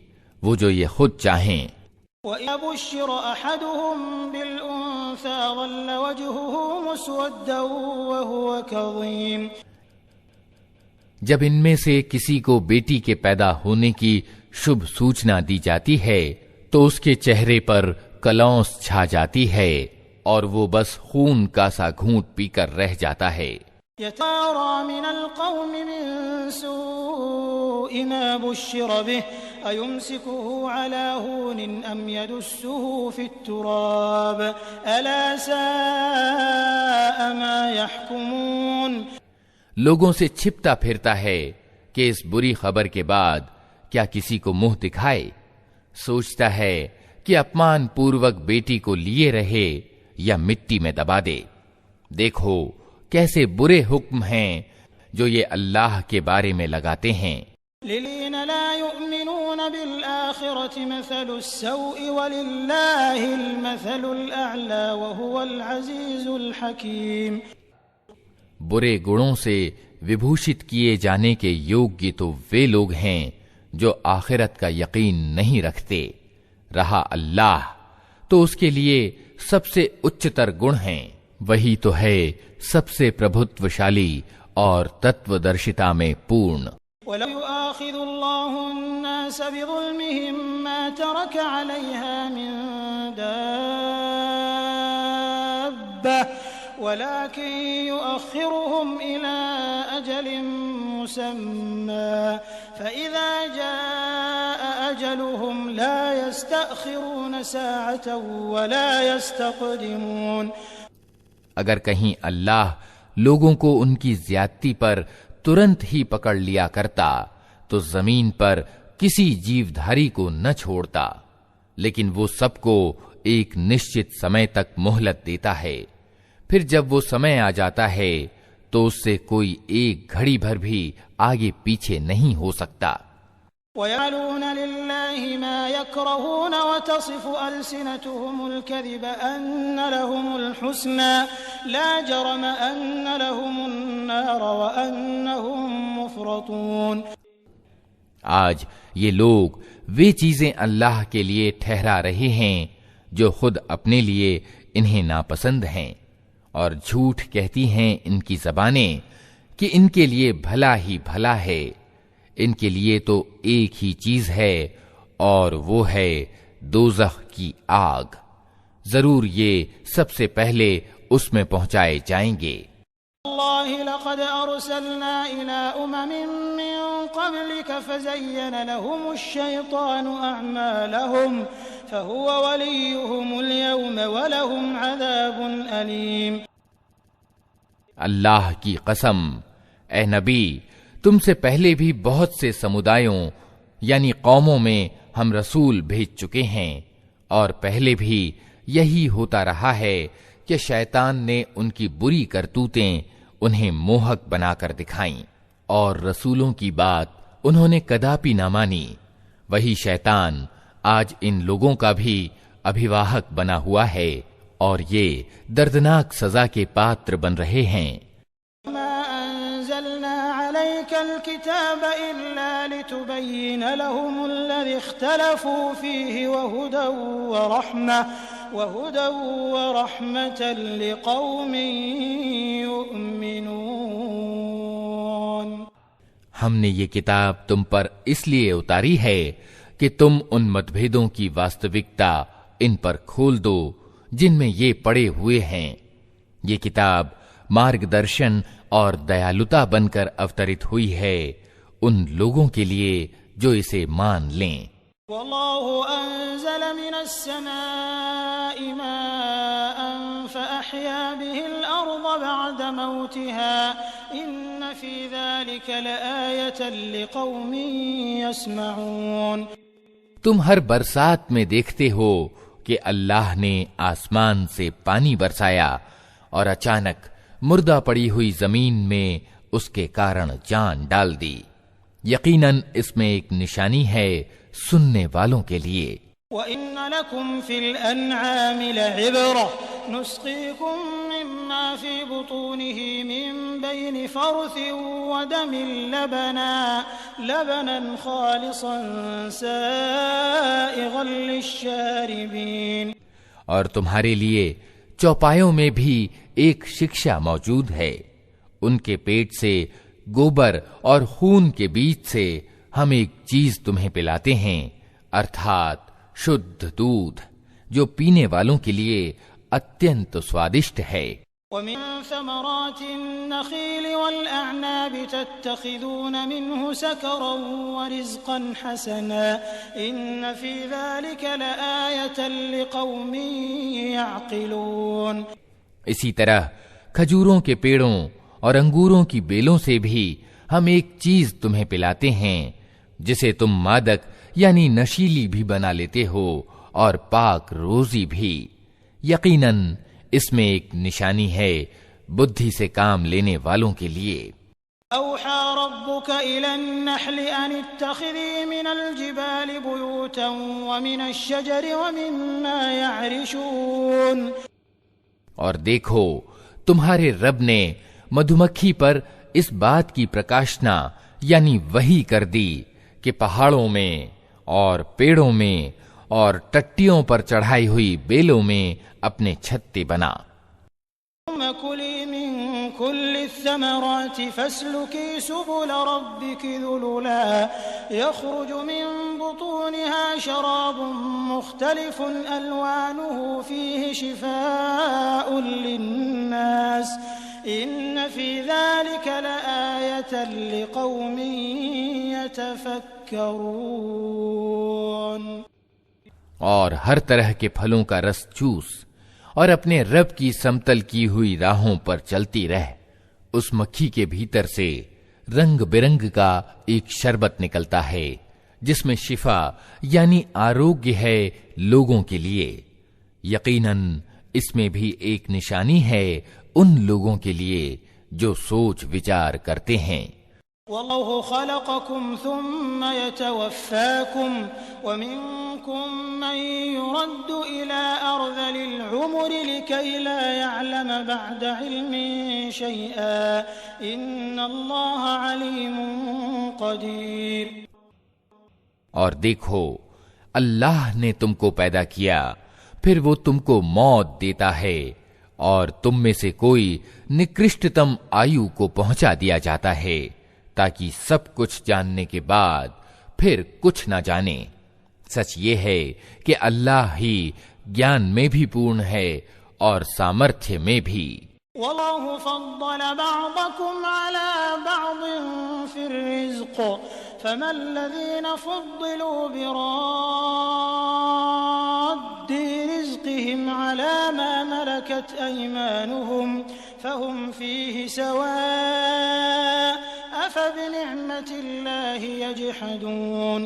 وہ جو یہ خود چاہیں۔ وَإِذَا بُشِّرَ أَحَدُهُم بِالْأُنثَىٰ ظَلَّ وَجْهُهُ مُسْوَدًّا وَهُوَ كَظِيمٌ۔ جب ان میں سے کسی کو بیٹی کے پیدا ہونے کی شبھ سوچنا دی جاتی ہے تو اس کے چہرے پر کلونس چھا جاتی ہے اور وہ بس خون کا سا گھونٹ پی کر رہ جاتا ہے۔ يتوارى من القوم من سوء ما بشر به أيمسكه على هون أم يدسه في التراب ألا ساء ما يحكمون۔ لوگوں سے چھپتا پھرتا ہے کہ اس بری خبر کے بعد کیا کسی کو منہ دکھائے، سوچتا ہے کہ اپمان پوروک بیٹی کو لیے رہے یا مٹی میں دبا دے۔ دیکھو کیسے برے حکم ہیں جو یہ اللہ کے بارے میں لگاتے ہیں۔ للذین لا یؤمنون بالآخرة مثل السوء وللہ المثل الأعلی وهو العزیز الحکیم۔ برے گنوں سے وبھوشت کیے جانے کے یوگی تو وہ لوگ ہیں جو آخرت کا یقین نہیں رکھتے، رہا اللہ تو اس کے لیے سب سے اچتر گن ہیں، وہی تو ہے سب سے پربھتوشالی اور تتو درشتا میں پورن۔ وَلَوْ يُؤَاخِذُ اللَّهُ النَّاسَ بِظُلْمِهِمْ مَا تَرَكَ عَلَيْهَا مِن دَابَّةٍ ولكن يؤخرهم إلى أجل مسمى فإذا جاء أجلهم لا يستأخرون ساعة ولا يستقدمون۔ اگر کہیں اللہ لوگوں کو ان کی زیادتی پر ترنت ہی پکڑ لیا کرتا تو زمین پر کسی جیودھاری کو نہ چھوڑتا، لیکن وہ سب کو ایک نشچت سمے تک مہلت دیتا ہے، پھر جب وہ سمے آ جاتا ہے تو اس سے کوئی ایک گھڑی بھر بھی آگے پیچھے نہیں ہو سکتا۔ وَيَعْلُونَ لِلَّهِ مَا يَكْرَهُونَ وَتَصِفُ أَلْسِنَتُهُمُ الْكَذِبَ أَنَّ لَهُمُ الْحُسْنَى لَا جَرَمَ أَنَّ لَهُمُ النَّارَ وَأَنَّهُمْ مُفْرَطُونَ۔ آج یہ لوگ وہ چیزیں اللہ کے لیے ٹھہرا رہے ہیں جو خود اپنے لیے انہیں ناپسند ہیں، اور جھوٹ کہتی ہیں ان کی زبانیں کہ ان کے لیے بھلا ہی بھلا ہے۔ ان کے لیے تو ایک ہی چیز ہے اور وہ ہے دوزخ کی آگ، ضرور یہ سب سے پہلے اس میں پہنچائے جائیں گے۔ اللہ لقد ارسلنا الى امم من قبلك فزين لهم الشيطان اعمالهم فهو وليهم اليوم ولهم عذاب اليم۔ اللہ کی قسم، اے نبی، تم سے پہلے بھی بہت سے سمودایوں یعنی قوموں میں ہم رسول بھیج چکے ہیں، اور پہلے بھی یہی ہوتا رہا ہے کہ شیطان نے ان کی بری کرتوتیں انہیں موہک بنا کر دکھائیں، اور رسولوں کی بات انہوں نے کداپی نہ مانی۔ وہی شیطان آج ان لوگوں کا بھی ابھیواہک بنا ہوا ہے، اور یہ دردناک سزا کے پاتر بن رہے ہیں۔ الكتاب إلا لتبين لهم الذي اختلفوا فيه وهدى ورحمة لقوم يؤمنون۔ ہم نے یہ کتاب تم پر اس لیے اتاری ہے کہ تم ان متبھیدوں کی واستوکتا ان پر کھول دو جن میں یہ پڑے ہوئے ہیں۔ یہ کتاب مارگ درشن اور دیالتا بن کر اوترت ہوئی ہے ان لوگوں کے لیے جو اسے مان لیں۔ واللہ انزل من السماء ماء فأحیا به الارض بعد موتها ان فی ذلك لآیة لقوم یسمعون۔ تم ہر برسات میں دیکھتے ہو کہ اللہ نے آسمان سے پانی برسایا اور اچانک مردہ پڑی ہوئی زمین میں اس کے کارن جان ڈال دی، یقیناً اس میں ایک نشانی ہے سننے والوں کے لیے۔ وَإِنَّ لَكُمْ فِي الْأَنْعَامِ لَعِبْرَةً نُسْقِيكُم مِّمَّا فِي بُطُونِهِ مِن بَيْنِ فَرْثٍ وَدَمٍ لَبَنًا خَالِصًا سَائِغًا لِلشَّارِبِينَ۔ اور تمہارے لیے چوپایوں میں بھی ایک شکشا موجود ہے، ان کے پیٹ سے گوبر اور خون کے بیچ سے ہم ایک چیز تمہیں پلاتے ہیں، ارتھات شدھ دودھ جو پینے والوں کے لیے اتینت سوادشٹ ہے۔ وَمِن ثَمَرَاتِ النَّخِيلِ وَالْأَعْنَابِ تَتَّخِذُونَ مِنْهُ سَكَرًا وَرِزْقًا حَسَنًا إِنَّ فِي ذَلِكَ لَآيَةً لِقَوْمٍ يَعْقِلُونَ۔ اسی طرح کھجوروں کے پیڑوں اور انگوروں کی بیلوں سے بھی ہم ایک چیز تمہیں پلاتے ہیں جسے تم مادک یعنی نشیلی بھی بنا لیتے ہو اور پاک روزی بھی، یقیناً اس میں ایک نشانی ہے بدھی سے کام لینے والوں کے لیے۔ أوحى ربك إلى النحل أن اتخذي من الجبال بيوتا ومن الشجر ومما يعرشون۔ اور دیکھو تمہارے رب نے مدھومکھی پر اس بات کی پرکاشنا یعنی وحی کر دی کہ پہاڑوں میں اور پیڑوں میں اور ٹٹیوں پر چڑھائی ہوئی بیلوں میں اپنے چھتے بنا۔ كُلِي مِن كُلِّ الثَّمَرَاتِ فَاسْلُكِي سُبُلَ رَبِّكِ ذُلُلًا يَخْرُجُ مِن بُطُونِهَا شَرَابٌ مُخْتَلِفٌ أَلْوَانُهُ فِيهِ شِفَاءٌ لِلنَّاسِ إِنَّ فِي ذَلِكَ لَآيَةً لِقَوْمٍ يَتَفَكَّرُونَ۔ اور ہر طرح کے پھلوں کا رس چوس اور اپنے رب کی سمتل کی ہوئی راہوں پر چلتی رہ، اس مکھی کے بھیتر سے رنگ برنگ کا ایک شربت نکلتا ہے جس میں شفا یعنی آروگیہ ہے لوگوں کے لیے، یقیناً اس میں بھی ایک نشانی ہے ان لوگوں کے لیے جو سوچ وچار کرتے ہیں۔ والله خلقكم ثم يتوفاكم ومنكم من يرد إلى أرذل العمر لكي لا يعلم بعد علم شيئا إن الله عليم قدير۔ اور دیکھو اللہ نے تم کو پیدا کیا، پھر وہ تم کو موت دیتا ہے، اور تم میں سے کوئی نکرشٹتم آیو کو پہنچا دیا جاتا ہے، تاکہ سب کچھ جاننے کے بعد پھر کچھ نہ جانے۔ سچ یہ ہے کہ اللہ ہی گیان میں بھی پورن ہے اور سامرتھیہ میں بھی۔ والله فضل بعضكم على بعض في الرزق فما الذين فضلوا براد رزقهم على ما ملكت أيمانهم فهم فيه سواء أفبنعمة الله يجحدون۔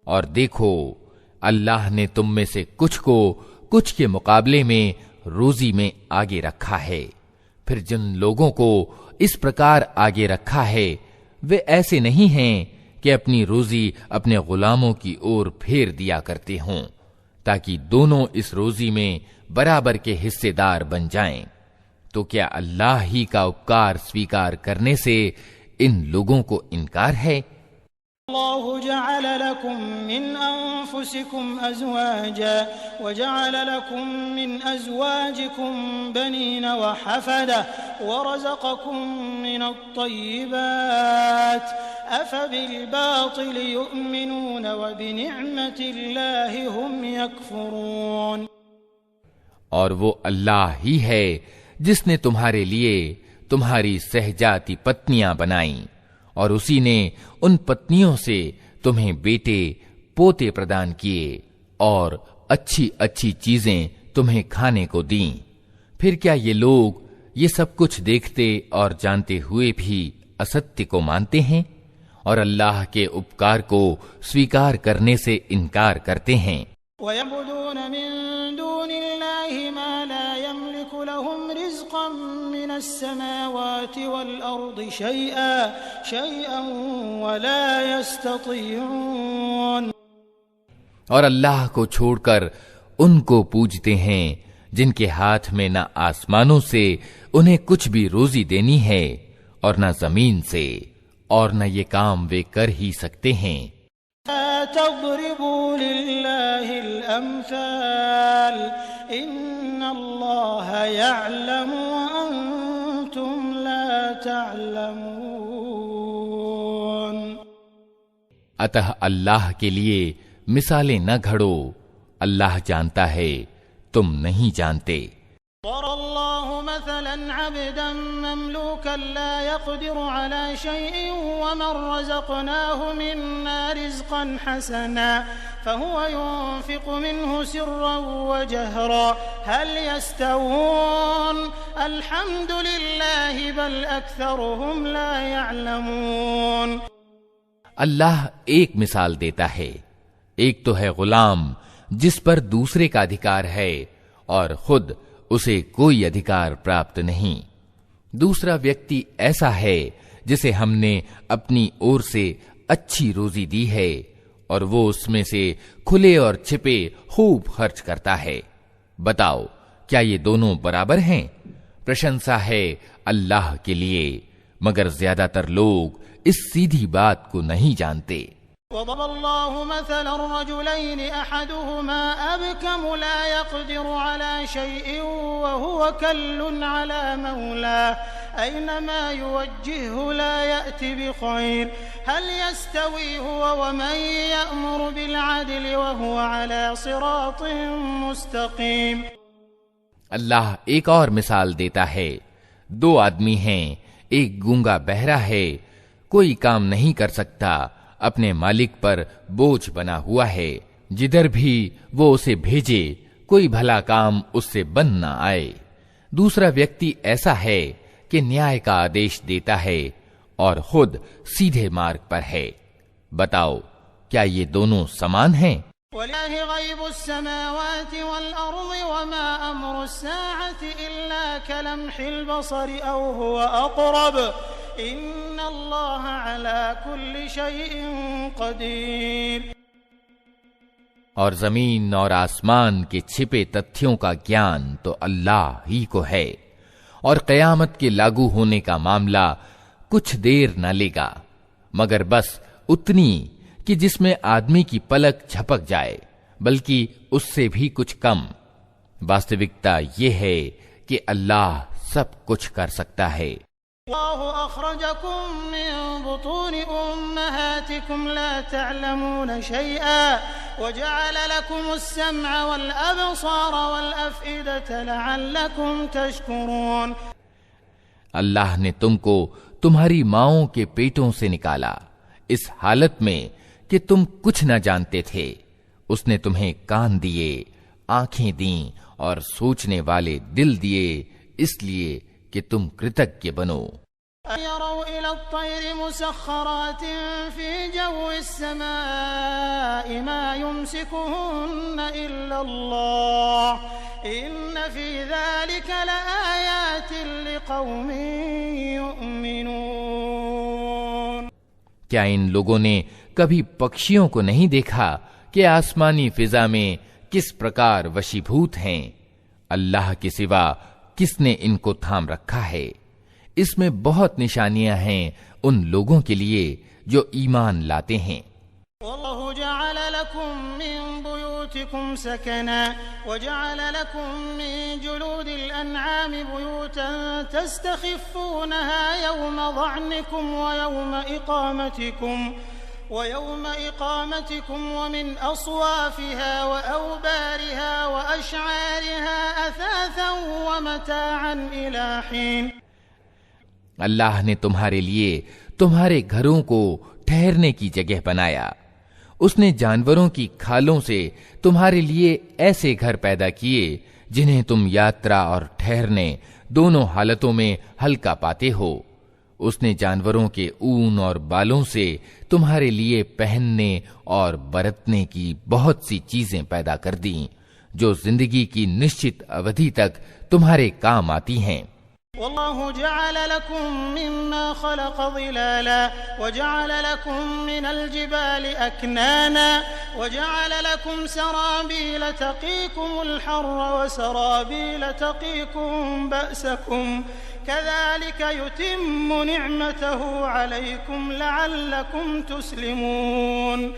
اور دیکھو اللہ نے تم میں سے کچھ کو کچھ کے مقابلے میں روزی میں آگے رکھا ہے، پھر جن لوگوں کو اس پرکار آگے رکھا ہے وہ ایسے نہیں ہیں کہ اپنی روزی اپنے غلاموں کی اور پھیر دیا کرتے ہوں تاکہ دونوں اس روزی میں برابر کے حصے دار بن جائیں۔ تو کیا اللہ ہی کا اپکار سویکار کرنے سے ان لوگوں کو انکار ہے؟ اللہ جعل لكم من انفسكم ازواجا وجعل لكم من ازواجكم بنين وحفدة ورزقكم من الطيبات افبالباطل يؤمنون وبنعمة الله هم يكفرون۔ اور وہ اللہ ہی ہے جس نے تمہارے لیے تمہاری سہجاتی پتنیاں بنائیں، اور اسی نے ان پتنیوں سے تمہیں بیٹے پوتے پردان کیے اور اچھی اچھی چیزیں تمہیں کھانے کو دیں۔ پھر کیا یہ لوگ یہ سب کچھ دیکھتے اور جانتے ہوئے بھی استی کو مانتے ہیں اور اللہ کے اپکار کو سویکار کرنے سے انکار کرتے ہیں؟ وَيَعْبُدُونَ مِن دُونِ اللَّهِ مَا لَا يَمْلِكُ لَهُمْ رِزْقًا مِّنَ السَّمَاوَاتِ وَالْأَرْضِ شَيْئًا وَلَا يَسْتَطِيعُونَ۔ اور اللہ کو چھوڑ کر ان کو پوجتے ہیں جن کے ہاتھ میں نہ آسمانوں سے انہیں کچھ بھی روزی دینی ہے اور نہ زمین سے، اور نہ یہ کام وہ کر ہی سکتے ہیں۔ تضربوا لله الأمثال إن الله يعلم وأنتم لا تعلمون۔ اتہ اللہ کے لیے مثالیں نہ گھڑو، اللہ جانتا ہے تم نہیں جانتے۔ ضرب الله مثلا عبدا مملوكا لا يقدر على شيء ومن رزقناه منا رزقا حسنا فهو ينفق منه سرا وجهرا هل يستوون الحمد لله بل أكثرهم لا يعلمون۔ اللہ ایک مثال دیتا ہے، ایک تو ہے غلام جس پر دوسرے کا ادھیکار ہے اور خود اسے کوئی ادھیکار پراپت نہیں، دوسرا ویکتی ایسا ہے جسے ہم نے اپنی اور سے اچھی روزی دی ہے اور وہ اس میں سے کھلے اور چھپے خوب خرچ کرتا ہے۔ بتاؤ کیا یہ دونوں برابر ہیں؟ پرشنسا ہے اللہ کے لیے، مگر زیادہ تر لوگ اس سیدھی بات کو نہیں جانتے۔ وضرب الله مثلا رجلين أحدهما أبكم لا يقدر على شيء وهو كل على مولاه أينما يوجهه لا يأتي بخير هل يستوي هو ومن يأمر بالعدل وهو على صراط مستقيم۔ اللہ ایک اور مثال دیتا ہے، دو آدمی ہیں، ایک گونگا بہرا ہے، کوئی کام نہیں کر سکتا، اپنے مالک پر بوجھ بنا ہوا ہے، جدھر بھی وہ اسے بھیجے کوئی بھلا کام اس سے بن نہ آئے۔ دوسرا ویکتی ایسا ہے کہ نیائے کا آدیش دیتا ہے اور خود سیدھے مارگ پر ہے۔ بتاؤ کیا یہ دونوں سمان ہیں؟ وَلِلَّهِ غَيْبُ السَّمَاوَاتِ وَالْأَرْضِ وَمَا أَمْرُ السَّاعَةِ إِلَّا كَلَمْحِ الْبَصَرِ أَوْ هُوَ أَقْرَبُ إن الله على كل شيء قدير۔ اور زمین اور آسمان کے چھپے تتھیوں کا گیان تو اللہ ہی کو ہے، اور قیامت کے لاگو ہونے کا معاملہ کچھ دیر نہ لے گا مگر بس اتنی کہ جس میں آدمی کی پلک جھپک جائے، بلکہ اس سے بھی کچھ کم۔ واستوکتا یہ ہے کہ اللہ سب کچھ کر سکتا ہے۔ اللہ اخرجکم من بطون امہاتکم لا تعلمون شیئا وجعل لکم السمع والابصار والافئدة لعلکم تشکرون۔ اللہ نے تم کو تمہاری ماؤں کے پیٹوں سے نکالا اس حالت میں کہ تم کچھ نہ جانتے تھے۔ اس نے تمہیں کان دیے، آنکھیں دیں اور سوچنے والے دل دیے، اس لیے کہ تم کೃತಜ್ಞ بنو۔ يروا إلى الطير مسخرات في جو السماء ما يمسكهن إلا الله إن في ذلك لآيات لقوم يؤمنون۔ کیا ان لوگوں نے کبھی پکشیوں کو نہیں دیکھا کہ آسمانی فضا میں کس پرکار وشیبھوت ہیں؟ اللہ کے سوا کس نے ان کو تھام رکھا ہے؟ اس میں بہت نشانیاں ہیں ان لوگوں کے لیے جو ایمان لاتے ہیں۔ واللہ جعل لکم من بیوتکم سکنا وجعل لکم من جلود الانعام بیوتا تستخفونها یوم ضعنکم ويوم إقامتكم ومن أصوافها وأوبارها وأشعارها أثاثا ومتاعا إلى حين۔ اللہ نے تمہارے لیے تمہارے گھروں کو ٹھہرنے کی جگہ بنایا۔ اس نے جانوروں کی کھالوں سے تمہارے لیے ایسے گھر پیدا کیے جنہیں تم یاترا اور ٹھہرنے دونوں حالتوں میں ہلکا پاتے ہو۔ اس نے جانوروں کے اون اور بالوں سے تمہارے لیے پہننے اور برتنے کی بہت سی چیزیں پیدا کر دیں جو زندگی کی نشچت اودھی تک تمہارے کام آتی ہیں۔ واللہ جعل لکم مما خلق ظلالا وجعل لکم من الجبال اکنانا وجعل لکم سرابیل تقیکم الحر وسرابیل تقیکم بأسکم كذلك يتم نعمته عليكم لعلكم تسلمون۔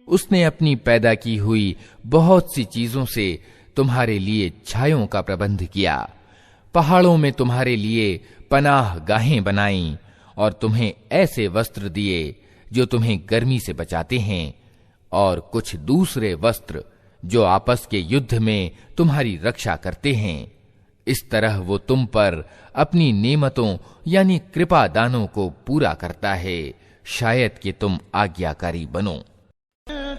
اس نے اپنی پیدا کی ہوئی بہت سی چیزوں سے تمہارے لیے چھایوں کا پربندھ کیا، پہاڑوں میں تمہارے لیے پناہ گاہیں بنائیں اور تمہیں ایسے وستر دیے جو تمہیں گرمی سے بچاتے ہیں، اور کچھ دوسرے وستر جو آپس کے یدھ میں تمہاری رکشا کرتے ہیں۔ اس طرح وہ تم پر اپنی نعمتوں یعنی کرپا دانوں کو پورا کرتا ہے، شاید کہ تم آگیاکاری بنو۔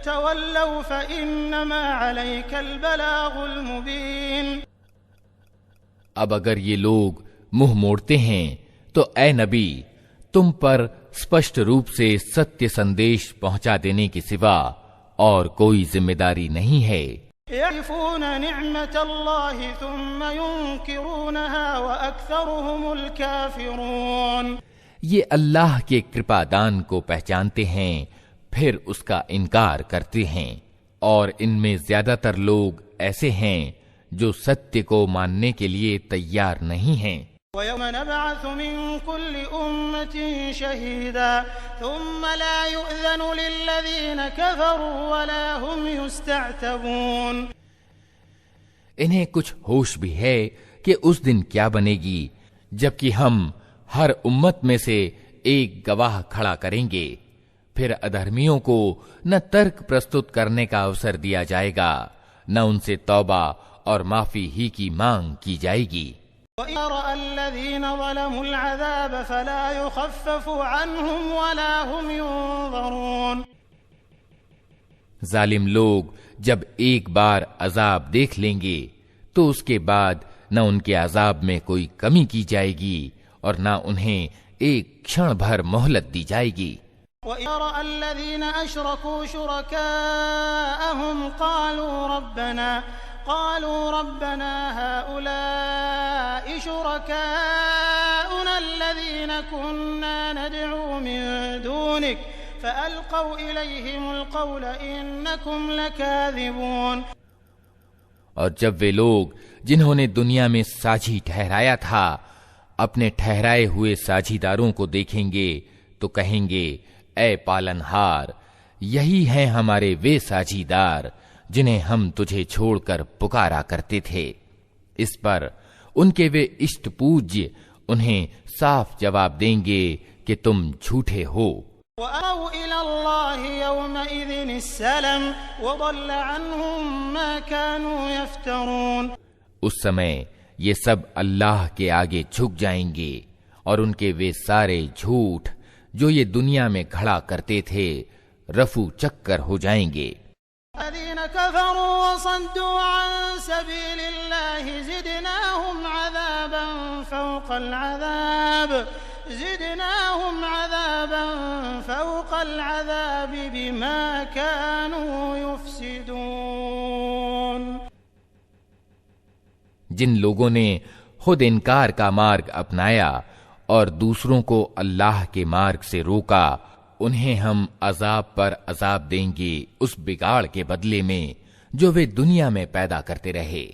تولوا فإنما عليك البلاغ المبين۔ اب اگر یہ لوگ منہ موڑتے ہیں تو اے نبی تم پر اسپشٹ روپ سے ستیہ سندیش پہنچا دینے کے سوا اور کوئی ذمہ داری نہیں ہے۔ يعرفون نعمة الله ثم ينكرونها وأكثرهم الكافرون۔ یہ اللہ کے کرپا دان کو پہچانتے ہیں پھر اس کا انکار کرتے ہیں، اور ان میں زیادہ تر لوگ ایسے ہیں جو ستیہ کو ماننے کے لیے تیار نہیں ہیں۔ وَيَوْمَ نَبْعَثُ مِن كُلِّ أُمَّةٍ شَهِيدًا ثُمَّ لَا يُؤْذَنُ لِلَّذِينَ كَفَرُوا وَلَا هُمْ يُسْتَعْتَبُونَ۔ انہیں کچھ ہوش بھی ہے کہ اس دن کیا بنے گی جبکہ ہم ہر امت میں سے ایک گواہ کھڑا کریں گے، پھر ادھرمیوں کو نہ ترک پرستت کرنے کا اوسر دیا جائے گا، نہ ان سے توبہ اور معافی ہی کی مانگ کی جائے گی۔ وَإِذَا رَأَى الَّذِينَ ظَلَمُوا الْعَذَابَ فَلَا يُخَفَّفُ عَنْهُمْ وَلَا هُمْ يُنظَرُونَ۔ ظالم لوگ جب ایک بار عذاب دیکھ لیں گے تو اس کے بعد نہ ان کے عذاب میں کوئی کمی کی جائے گی اور نہ انہیں ایک کھڑ بھر مہلت دی جائے گی۔ وَإِذَا رَأَى الَّذِينَ أَشْرَكُوا شُرَكَاءَهُمْ قالوا ربنا هؤلاء شركاؤنا الذين الذين كنا ندعو من دونك فألقوا إليهم القول إنكم لكاذبون۔ اور جب وہ لوگ جنہوں نے دنیا میں ساجی ٹھہرایا تھا اپنے ٹھہرائے ہوئے ساجیداروں کو دیکھیں گے تو کہیں گے اے پالنہار، یہی ہیں ہمارے وہ ساجیدار جنہیں ہم تجھے چھوڑ کر پکارا کرتے تھے۔ اس پر ان کے وہ اشٹ پوجیہ انہیں صاف جواب دیں گے کہ تم جھوٹے ہو۔ وَأَرَوْا إِلَى اللَّهِ يَوْمَئِذٍ السَّلَمَ وَضَلَّ عَنْهُمْ مَا كَانُوا يَفْتَرُونَ۔ اس سمے یہ سب اللہ کے آگے جھک جائیں گے اور ان کے وہ سارے جھوٹ جو یہ دنیا میں کھڑا کرتے تھے رفو چکر ہو جائیں گے۔ الذين كفروا وصدوا عن سبيل الله زدناهم عذابا فوق العذاب فوق العذاب بما كانوا يفسدون۔ جن لوگوں نے خود انکار کا مارگ اپنایا اور دوسروں کو اللہ کے مارگ سے روکا، انہیں ہم عذاب پر عذاب دیں گے اس بگاڑ کے بدلے میں جو وہ دنیا میں پیدا کرتے رہے۔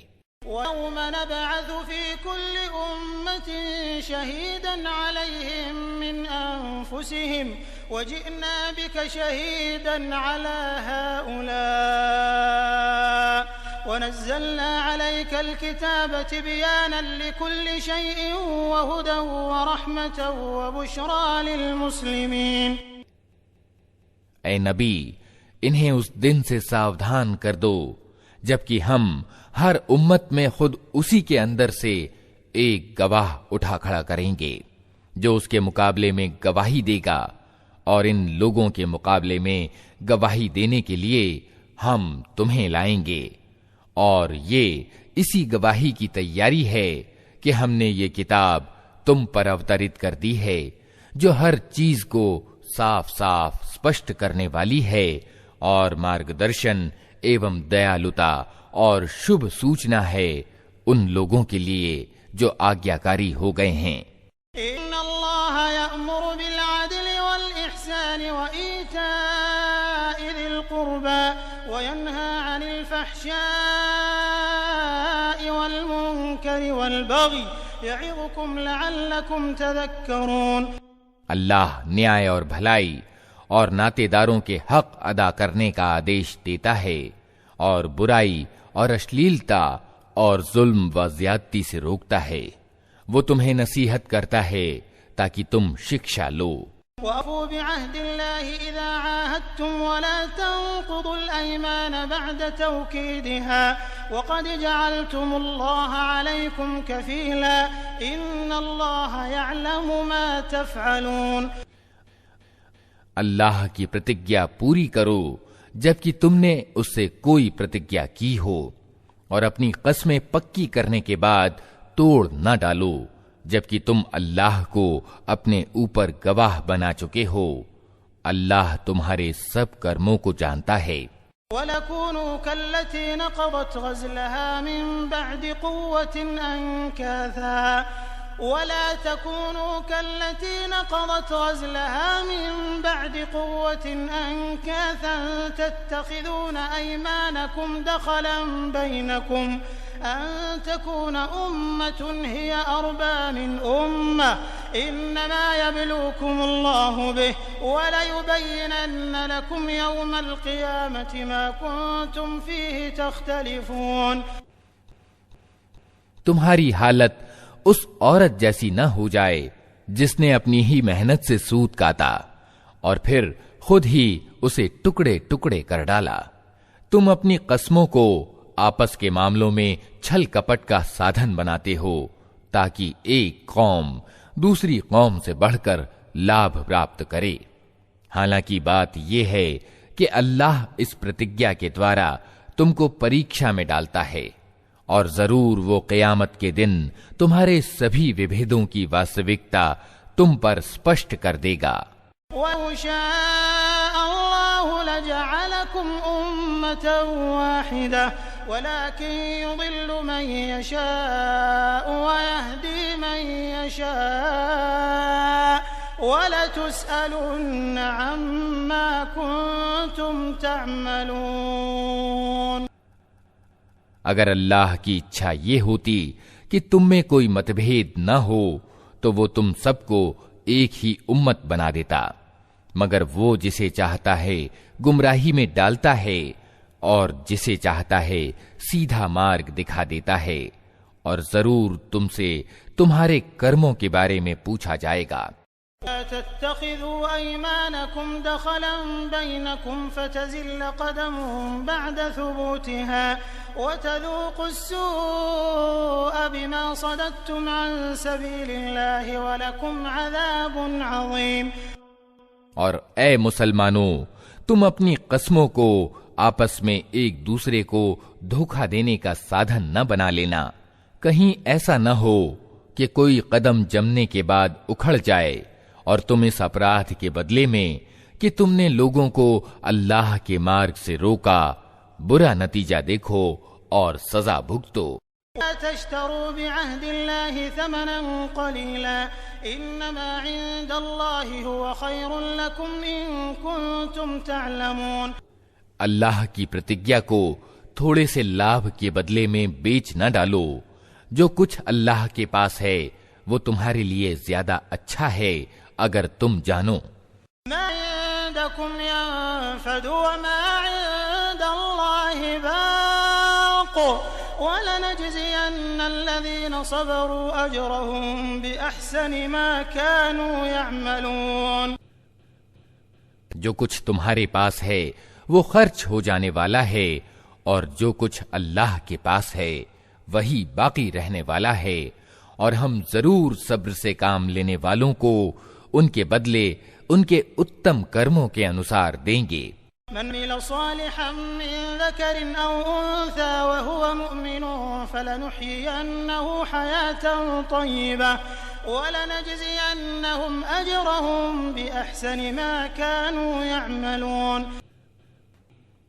وَيَوْمَ نَبْعَثُ فِي كُلِّ أُمَّةٍ شَهِيدًا عَلَيْهِمْ مِنْ أَنفُسِهِمْ وَجِئْنَا بِكَ شَهِيدًا عَلَى هَؤُلَاءِ وَنَزَّلْنَا عَلَيْكَ الْكِتَابَ تِبْيَانًا لِكُلِّ شَيْءٍ وَهُدًى وَرَحْمَةً وَبُشْرَى لِلْمُسْلِمِينَ۔ اے نبی، انہیں اس دن سے ساودھان کر دو جبکہ ہم ہر امت میں خود اسی کے اندر سے ایک گواہ اٹھا کھڑا کریں گے جو اس کے مقابلے میں گواہی دے گا، اور ان لوگوں کے مقابلے میں گواہی دینے کے لیے ہم تمہیں لائیں گے، اور یہ اسی گواہی کی تیاری ہے کہ ہم نے یہ کتاب تم پر اوترت کر دی ہے جو ہر چیز کو صاف صاف سپشٹ کرنے والی ہے اور مارگدرشن ایوم دیالوتا اور شبھ سوچنا ہے ان لوگوں کے لیے جو آگیاکاری ہو گئے ہیں۔ ان اللہ یأمر بالعدل والإحسان وإیتاء ذی القربى وینہی عن الفحشاء والمنکر والبغی یعظکم لعلکم تذکرون۔ اللہ نیائے اور بھلائی اور ناطے داروں کے حق ادا کرنے کا آدیش دیتا ہے اور برائی اور اشلیلتا اور ظلم و زیادتی سے روکتا ہے۔ وہ تمہیں نصیحت کرتا ہے تاکہ تم شکشا لو۔ وَأَوْفُوا بِعَهْدِ اللَّهِ إِذَا عَاهَدتُّمْ وَلَا تَنقُضُوا الْأَيْمَانَ بَعْدَ تَوْكِيدِهَا وَقَدْ جَعَلْتُمُ اللَّهَ عَلَيْكُمْ كَفِيلًا إِنَّ اللَّهَ يَعْلَمُ مَا تَفْعَلُونَ۔ اللہ کی پرتگیا پوری کرو جبکہ تم نے اس سے کوئی پرتگیا کی ہو، اور اپنی قسمیں پکی کرنے کے بعد توڑ نہ ڈالو جبکہ تم اللہ کو اپنے اوپر گواہ بنا چکے ہو۔ اللہ تمہارے سب کرموں کو جانتا ہے۔ وَلَكُونُوا كَالَّتِي نَقَضَتْ غَزْلَهَا مِن بَعْدِ قُوَّةٍ أَنكَاثًا ولا تكونوا كالتي نقضت غزلها من بعد قوة أنكاثا تتخذون أيمانكم دخلا بينكم أن تكون أمة هي أربى من أمة إنما يبلوكم الله به وليبينن لكم يوم القيامة ما كنتم فيه تختلفون۔ تمہاری حالت اس عورت جیسی نہ ہو جائے جس نے اپنی ہی محنت سے سود کاتا اور پھر خود ہی اسے ٹکڑے ٹکڑے کر ڈالا۔ تم اپنی قسموں کو آپس کے معاملوں میں چھل کپٹ کا سادھن بناتے ہو تاکہ ایک قوم دوسری قوم سے بڑھ کر لابھ پراپت کرے۔ حالانکہ بات یہ ہے کہ اللہ اس پرتگیا کے دوارا تم کو پریکشا میں ڈالتا ہے، اور ضرور وہ قیامت کے دن تمہارے سبھی وبھیدوں کی واستوکتا تم پر سپشٹ کر دے گا۔ وَلَوْ شَاءَ اللَّهُ لَجَعَلَكُمْ أُمَّةً وَاحِدَةً وَلَكِنْ يُضِلُّ مَن يَشَاءُ وَيَهْدِي مَن يَشَاءُ وَلَتُسْأَلُنَّ عَمَّا كُنتُمْ تَعْمَلُونَ۔ اگر اللہ کی اچھا یہ ہوتی کہ تم میں کوئی متبھید نہ ہو تو وہ تم سب کو ایک ہی امت بنا دیتا، مگر وہ جسے چاہتا ہے گمراہی میں ڈالتا ہے اور جسے چاہتا ہے سیدھا مارگ دکھا دیتا ہے، اور ضرور تم سے تمہارے کرموں کے بارے میں پوچھا جائے گا۔ لا تتخذوا أيمانكم دخلا بينكم فتزل قدم بعد ثبوتها وتذوقوا السوء بما صددتم عن سبيل الله ولكم عذاب عظيم۔ اور اے مسلمانوں، تم اپنی قسموں کو آپس میں ایک دوسرے کو دھوکہ دینے کا سادھن نہ بنا لینا، کہیں ایسا نہ ہو کہ کوئی قدم جمنے کے بعد اکھڑ جائے اور تم اس اپرادھ کے بدلے میں کہ تم نے لوگوں کو اللہ کے مارگ سے روکا برا نتیجہ دیکھو اور سزا بھگتو۔ لا تشتروا بعهد الله ثمنا قليلا انما عند الله هو خير لكم ان كنتم تعلمون۔ اللہ کی پرتجھیا کو تھوڑے سے لابھ کے بدلے میں بیچ نہ ڈالو، جو کچھ اللہ کے پاس ہے وہ تمہارے لیے زیادہ اچھا ہے اگر تم جانو۔ ما عندكم ينفد وما عند الله باق ولنجزين الذين صبروا اجرهم باحسن ما كانوا يعملون۔ جو کچھ تمہارے پاس ہے وہ خرچ ہو جانے والا ہے، اور جو کچھ اللہ کے پاس ہے وہی باقی رہنے والا ہے، اور ہم ضرور صبر سے کام لینے والوں کو ان کے بدلے ان کے اتم کرموں کے انوسار دیں گے۔ من عمل صالحا من ذكر او انثى وهو مؤمن فلنحيينه حياة طيبة ولنجزينهم اجرهم باحسن ما كانوا يعملون۔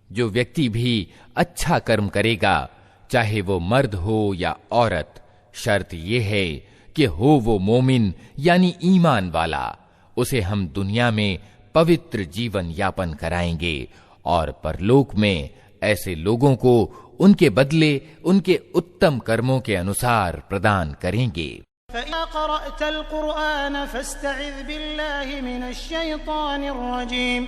جو ویکتی بھی اچھا کرم کرے گا چاہے وہ مرد ہو یا عورت، شرط یہ ہے کہ ہو وہ مومن یعنی ایمان والا، اسے ہم دنیا میں پوتر جیون یاپن کرائیں گے، اور پرلوک میں ایسے لوگوں کو ان کے بدلے ان کے اتم کرموں کے انوسار پردان کریں گے۔ فَإِذَا قَرَأْتَ الْقُرْآنَ فَاسْتَعِذْ بِاللَّهِ مِنَ الشَّيْطَانِ الرَّجِيمِ۔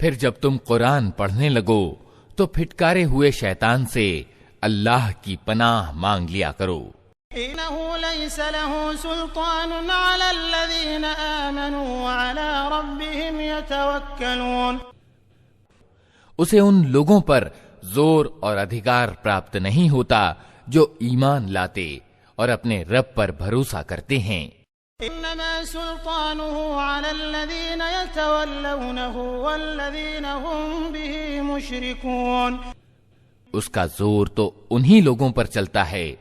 پھر جب تم قرآن پڑھنے لگو تو پھٹکارے ہوئے شیطان سے اللہ کی پناہ مانگ لیا کرو۔ إِنَّهُ لَيْسَ لَهُ سُلْطَانٌ عَلَى الَّذِينَ آمَنُوا وَعَلَى رَبِّهِمْ يَتَوَكَّلُونَ۔ اسے ان لوگوں پر زور اور ادھیکار پراپت نہیں ہوتا جو ایمان لاتے اور اپنے رب پر بھروسہ کرتے ہیں۔ إِنَّمَا سُلْطَانُهُ عَلَى الَّذِينَ يَتَوَلَّوْنَهُ وَالَّذِينَ هُمْ بِهِ مُشْرِكُونَ۔ اس کا زور تو انہی لوگوں پر چلتا ہے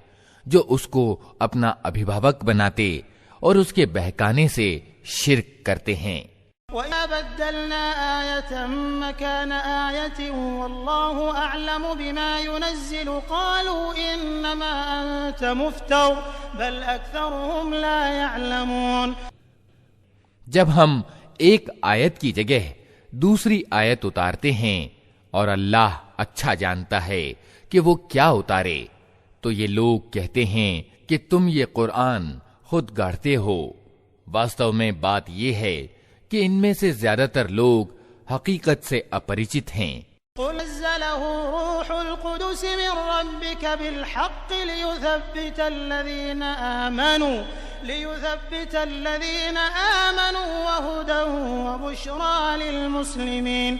جو اس کو اپنا ابھیبھاوک بناتے اور اس کے بہکانے سے شرک کرتے ہیں۔ وَإِذَا بَدَّلْنَا آيَةً مَّكَانَ آيَةٍ وَاللَّهُ أَعْلَمُ بِمَا يُنَزِّلُ قَالُوا إِنَّمَا أَنتَ مُفْتَرٍ بَلْ أَكْثَرُهُمْ لَا يَعْلَمُونَ۔ جب ہم ایک آیت کی جگہ دوسری آیت اتارتے ہیں اور اللہ اچھا جانتا ہے کہ وہ کیا اتارے، تو یہ لوگ کہتے ہیں کہ تم یہ قرآن خود گاڑتے ہو۔ واستو میں بات یہ ہے کہ ان میں سے زیادہ تر لوگ حقیقت سے اپریچت ہیں۔ قُلْ نَزَّلَهُ رُوحُ الْقُدُسِ مِنْ رَبِّكَ بِالْحَقِّ لِيُثَبِّتَ الَّذِينَ آمَنُوا وَهُدًى وَبُشْرَى لِلْمُسْلِمِينَ۔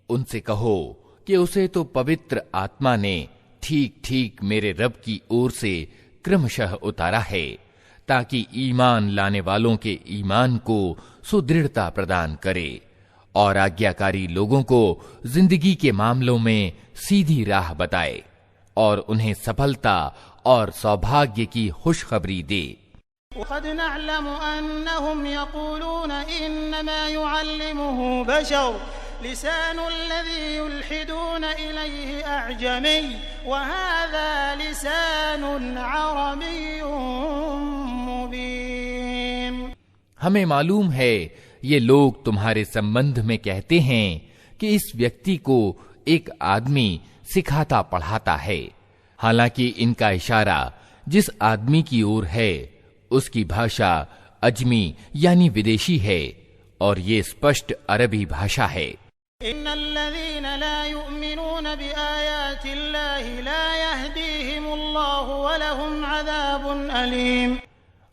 ان سے کہو کہ اسے تو پوتر آتما نے ٹھیک ٹھیک میرے رب کی اور سے کرمشہ اتارا ہے، تاکہ ایمان لانے والوں کے ایمان کو سدھڑتا پردان کرے، اور آگیاکاری لوگوں کو زندگی کے معاملوں میں سیدھی راہ بتائے، اور انہیں سفلتا اور سوبھاگیہ کی خوشخبری دے۔ وَقَدْ نَعْلَمُ أَنَّهُمْ يَقُولُونَ إِنَّمَا يُعَلِّمُهُ بَشَرٌ لِسَانُ الَّذِي يُلْحِدُونَ إِلَيْهِ أَعْجَمِيٌّ وَهَذَا لِسَانٌ عَرَبِيٌّ مُبِينٌ۔ ہمیں معلوم ہے یہ لوگ تمہارے سمبندھ میں کہتے ہیں کہ اس ویکتی کو ایک آدمی سکھاتا پڑھاتا ہے، حالانکہ ان کا اشارہ جس آدمی کی اور ہے اس کی بھاشا اجمی یعنی ودیشی ہے، اور یہ اسپشٹ عربی بھاشا ہے۔ ان الذين لا يؤمنون بآيات الله لا يهديهم الله ولهم عذاب أليم۔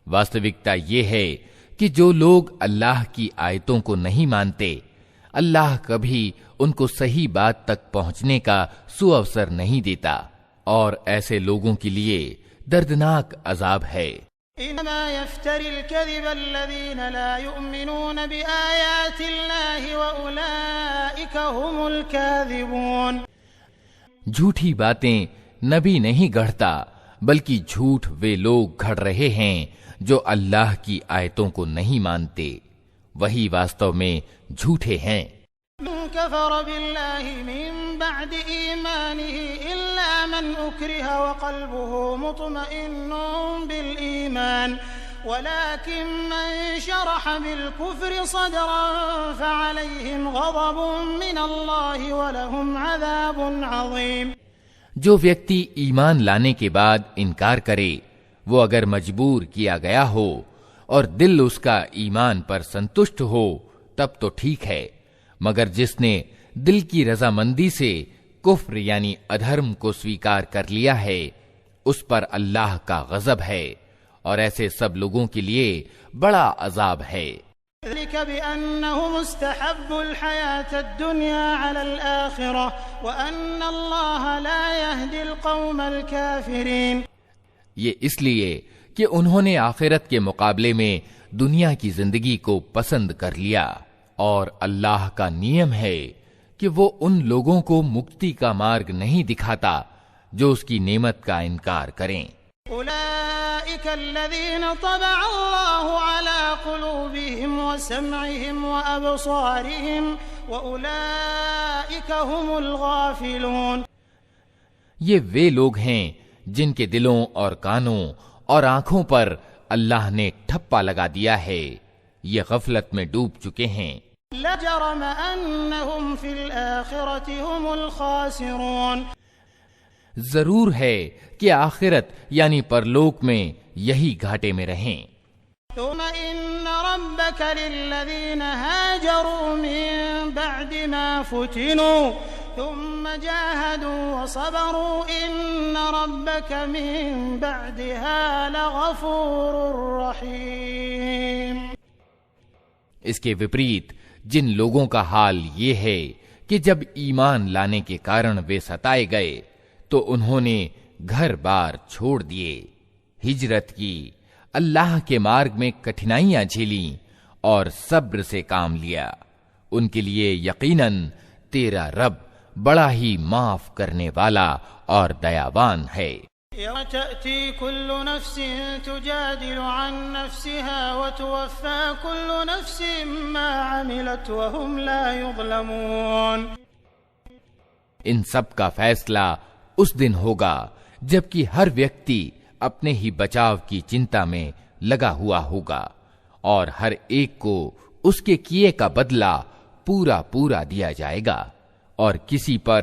واستوکتا یہ ہے کہ جو لوگ اللہ کی آیتوں کو نہیں مانتے، اللہ کبھی ان کو صحیح بات تک پہنچنے کا سو اوسر نہیں دیتا، اور ایسے لوگوں کے لیے دردناک عذاب ہے۔ انما يفتري الكذب الذين لا يؤمنون بآيات الله واولئك هم الكاذبون۔ جھوٹی باتیں نبی نہیں گڑھتا، بلکہ جھوٹ وہ لوگ گھڑ رہے ہیں جو اللہ کی آیتوں کو نہیں مانتے، وہی واستو میں جھوٹے ہیں۔ من كفر بالله من بعد إيمانه إلا من أكره وقلبه مطمئن بالإيمان ولكن من شرح بالكفر صدرا فعليهم غضب من الله ولهم عذاب عظيم۔ جو ویکتی ایمان لانے کے بعد انکار کرے، وہ اگر مجبور کیا گیا ہو اور دل اس کا ایمان پر سنتشٹ ہو تب تو ٹھیک ہے، مگر جس نے دل کی رضامندی سے کفر یعنی ادھرم کو سویکار کر لیا ہے اس پر اللہ کا غضب ہے، اور ایسے سب لوگوں کے لیے بڑا عذاب ہے۔ ذلك بأنهم استحبوا الحياة الدنيا على الآخرة وأن الله لا يهدي القوم الكافرين۔ یہ اس لیے کہ انہوں نے آخرت کے مقابلے میں دنیا کی زندگی کو پسند کر لیا، اور اللہ کا نیم ہے کہ وہ ان لوگوں کو مکتی کا مارگ نہیں دکھاتا جو اس کی نعمت کا انکار کریں۔ اولئک الذین طبع اللہ علی قلوبہم وسمعہم وابصارہم واولئک هم الغافلون۔ یہ وہ لوگ ہیں جن کے دلوں اور کانوں اور آنکھوں پر اللہ نے ٹھپا لگا دیا ہے، یہ غفلت میں ڈوب چکے ہیں۔ لا جرم انہم فی الآخرة هم الخاسرون۔ ضرور ہے کہ آخرت یعنی پرلوک میں یہی گھاٹے میں رہیں۔ ثم ان ربک للذین ہاجروا من بعد ما فتنوا ثم جاهدوا وصبروا ان ربک من بعدها لغفور رحیم۔ اس کے وپریت جن لوگوں کا حال یہ ہے کہ جب ایمان لانے کے کارن وہ ستائے گئے تو انہوں نے گھر بار چھوڑ دیے، ہجرت کی، اللہ کے مارگ میں کٹھنائیاں جھیلیں اور صبر سے کام لیا، ان کے لیے یقیناً تیرا رب بڑا ہی معاف کرنے والا اور دیاوان ہے۔ یوم تأتی کل نفس تجادل عن نفسها وتوفى كل نفس ما عملت وهم لا يظلمون۔ ان سب کا فیصلہ اس دن ہوگا جبکہ ہر ویکتی اپنے ہی بچاؤ کی چنتا میں لگا ہوا ہوگا، اور ہر ایک کو اس کے کیے کا بدلہ پورا پورا دیا جائے گا، اور کسی پر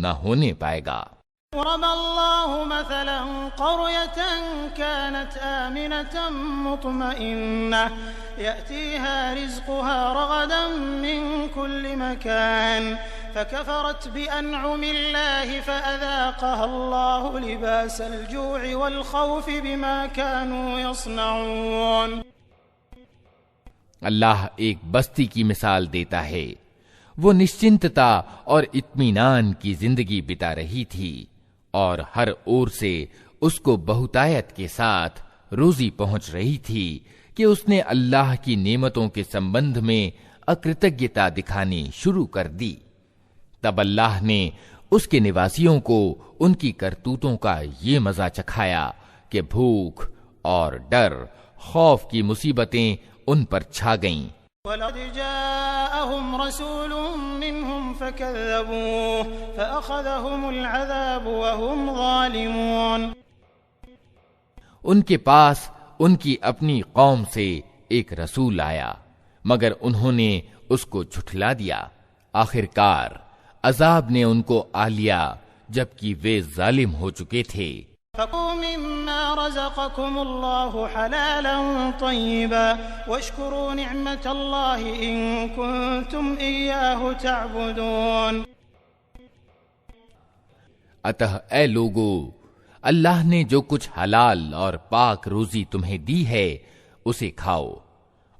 نہ ہونے پائے گا۔ ضرب الله مثلا قرية كانت آمنة مطمئنة يأتيها رزقها رغدا من كل مكان فكفرت بأنعم الله فأذاقها الله لباس الجوع والخوف بما كانوا يصنعون۔ اللہ ایک بستی کی مثال دیتا ہے، وہ نشچنتتا اور اطمینان کی زندگی بتا رہی تھی، اور ہر اور سے اس کو بہتایت کے ساتھ روزی پہنچ رہی تھی کہ اس نے اللہ کی نعمتوں کے سمبندھ میں اکرتجتا دکھانی شروع کر دی۔ تب اللہ نے اس کے نواسیوں کو ان کی کرتوتوں کا یہ مزہ چکھایا کہ بھوک اور ڈر، خوف کی مصیبتیں ان پر چھا گئیں۔ وَلَقَدْ جَاءَهُمْ رَسُولٌ مِّنْهُمْ فَكَذَّبُوهُ فَأَخَذَهُمُ الْعَذَابُ وَهُمْ ظَالِمُونَ۔ ان کے پاس ان کی اپنی قوم سے ایک رسول آیا مگر انہوں نے اس کو جھٹلا دیا، آخرکار عذاب نے ان کو آ لیا جبکہ وہ ظالم ہو چکے تھے۔ فَكُلُوا مِمَّا رَزَقَكُمُ اللَّهُ حَلَالًا طَيِّبًا وَاشْكُرُوا نِعْمَةَ اللَّهِ إِن كُنتُمْ إِيَّاهُ تَعْبُدُونَ۔ اتہ اے لوگو، اللہ نے جو کچھ حلال اور پاک روزی تمہیں دی ہے اسے کھاؤ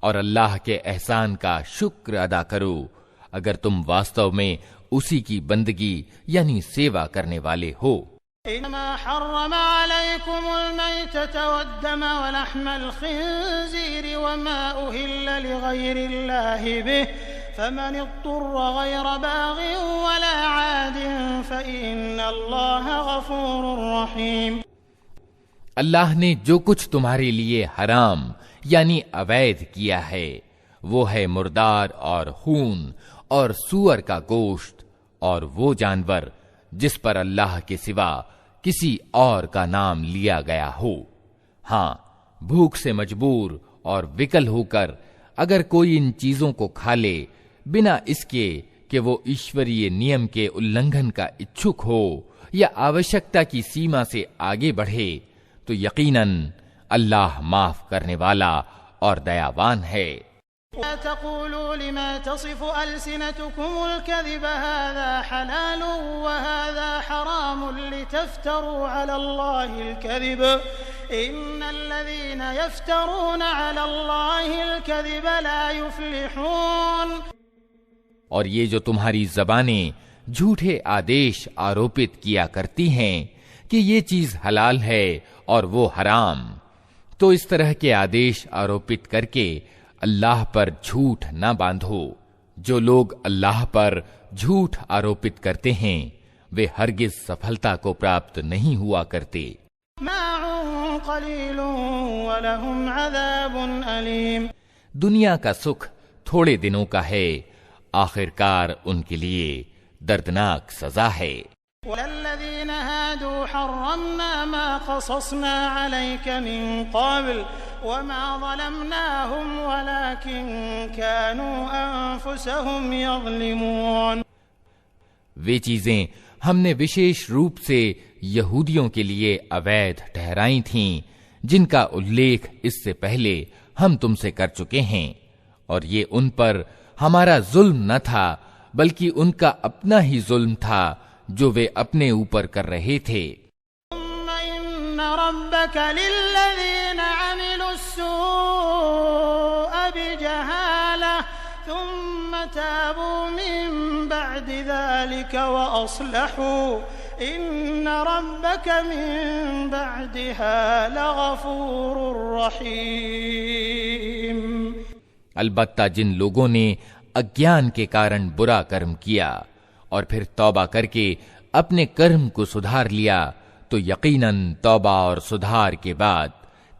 اور اللہ کے احسان کا شکر ادا کرو اگر تم واستو میں اسی کی بندگی یعنی سیوا کرنے والے ہو۔ انما حرم عليكم الميتة والدم ولحم الخنزير وما أهل لغير الله به فمن اضطر غير باغ ولا عاد فإن الله غفور رحيم۔ اللہ نے جو کچھ تمہارے لیے حرام یعنی اوید کیا ہے وہ ہے مردار اور خون اور سور کا گوشت اور وہ جانور جس پر اللہ کے سوا کسی اور کا نام لیا گیا ہو۔ ہاں، بھوک سے مجبور اور وکل ہو کر اگر کوئی ان چیزوں کو کھا لے بنا اس کے کہ وہ ایشوریہ نیم کے النگھن کا اچھک ہو یا آوشکتا کی سیما سے آگے بڑھے تو یقیناً اللہ معاف کرنے والا اور دیاوان ہے۔ لا تقولوا لما تصف ألسنتكم الكذب هذا حلال وهذا حرام لتفتروا على الله الكذب إن الذين يفترون على الله الكذب لا يفلحون۔ اور یہ جو تمہاری زبانیں جھوٹے آدیش آروپت کیا کرتی ہیں کہ یہ چیز حلال ہے اور وہ حرام، تو اس طرح کے آدیش آروپت کر کے اللہ پر جھوٹ نہ باندھو۔ جو لوگ اللہ پر جھوٹ آروپت کرتے ہیں وہ ہرگز سفلتا کو پراپت نہیں ہوا کرتے۔ مَاءٌ قَلِيلٌ وَلَهُمْ عَذَابٌ أَلِيمٌ۔ دنیا کا سکھ تھوڑے دنوں کا ہے، آخرکار ان کے لیے دردناک سزا ہے۔ وَلَلَّذِينَ هَادُوا حَرَّمْنَا مَا قَصَصْنَا عَلَيْكَ مِن قَبْلُ وَمَا ظَلَمْنَاهُمْ وَلَكِن كَانُوا أَنفُسَهُمْ يَظْلِمُونَ۔ وہ چیزیں ہم نے وشیش روپ سے یہودیوں کے لیے اوید ٹھہرائی تھیں جن کا الیکھ اس سے پہلے ہم تم سے کر چکے ہیں، اور یہ ان پر ہمارا ظلم نہ تھا بلکہ ان کا اپنا ہی ظلم تھا جو وہ اپنے اوپر کر رہے تھے۔ ثم إن ربك للذين عملوا السوء بجهالة ثم تابوا من بعد ذلك وأصلحوا إن ربك من بعدها لغفور رحيم۔ البتہ جن لوگوں نے اگیان کے کارن برا کرم کیا اور پھر توبہ کر کے اپنے کرم کو سدھار لیا تو یقیناً توبہ اور سدھار کے بعد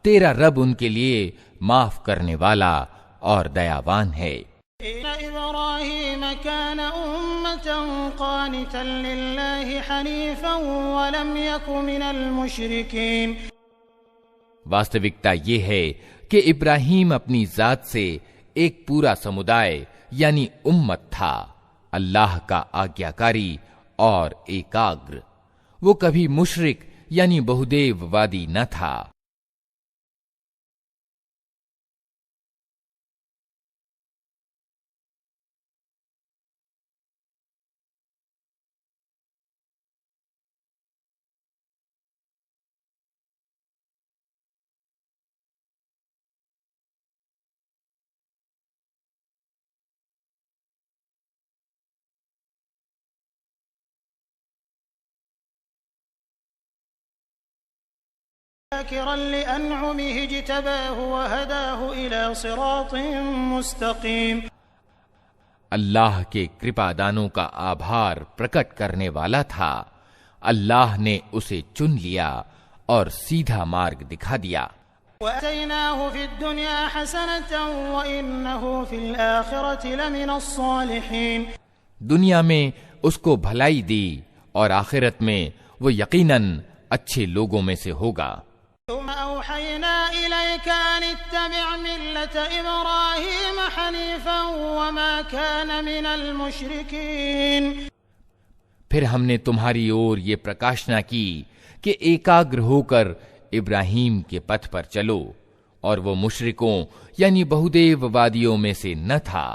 تیرا رب ان کے لیے معاف کرنے والا اور دیاوان ہے۔ إن إبراهيم كان أمة قانتا لله حنيفا ولم يك من المشركين۔ واستوکتا یہ ہے کہ ابراہیم اپنی ذات سے ایک پورا سمدائے یعنی امت تھا، اللہ کا آگیاکاری اور ایکاگر، وہ کبھی مشرک یعنی بہودیو وادی نہ تھا۔ شاكرا لأنعمه اجتباه وهداه إلى صراط مستقيم۔ اللہ کے کرپا دانوں کا آبھار پرکٹ کرنے والا تھا، اللہ نے اسے چن لیا اور سیدھا مارگ دکھا دیا۔ وَأَتَيْنَاهُ فِي الدُّنْيَا حَسَنَةً وَإِنَّهُ فِي الْآخِرَةِ لَمِنَ الصَّالِحِينَ۔ دنیا میں اس کو بھلائی دی اور آخرت میں وہ یقیناً اچھے لوگوں میں سے ہوگا۔ ثم أوحينا إليك أن اتبع ملة إبراهيم حنيفا وما كان من المشركين. پھر ہم نے تمہاری اور یہ پرکاشنا کی کہ ایکاگر ہو کر ابراہیم کے پتھ پر چلو، اور وہ مشرکوں یعنی بہودیو وادیوں میں سے نہ تھا.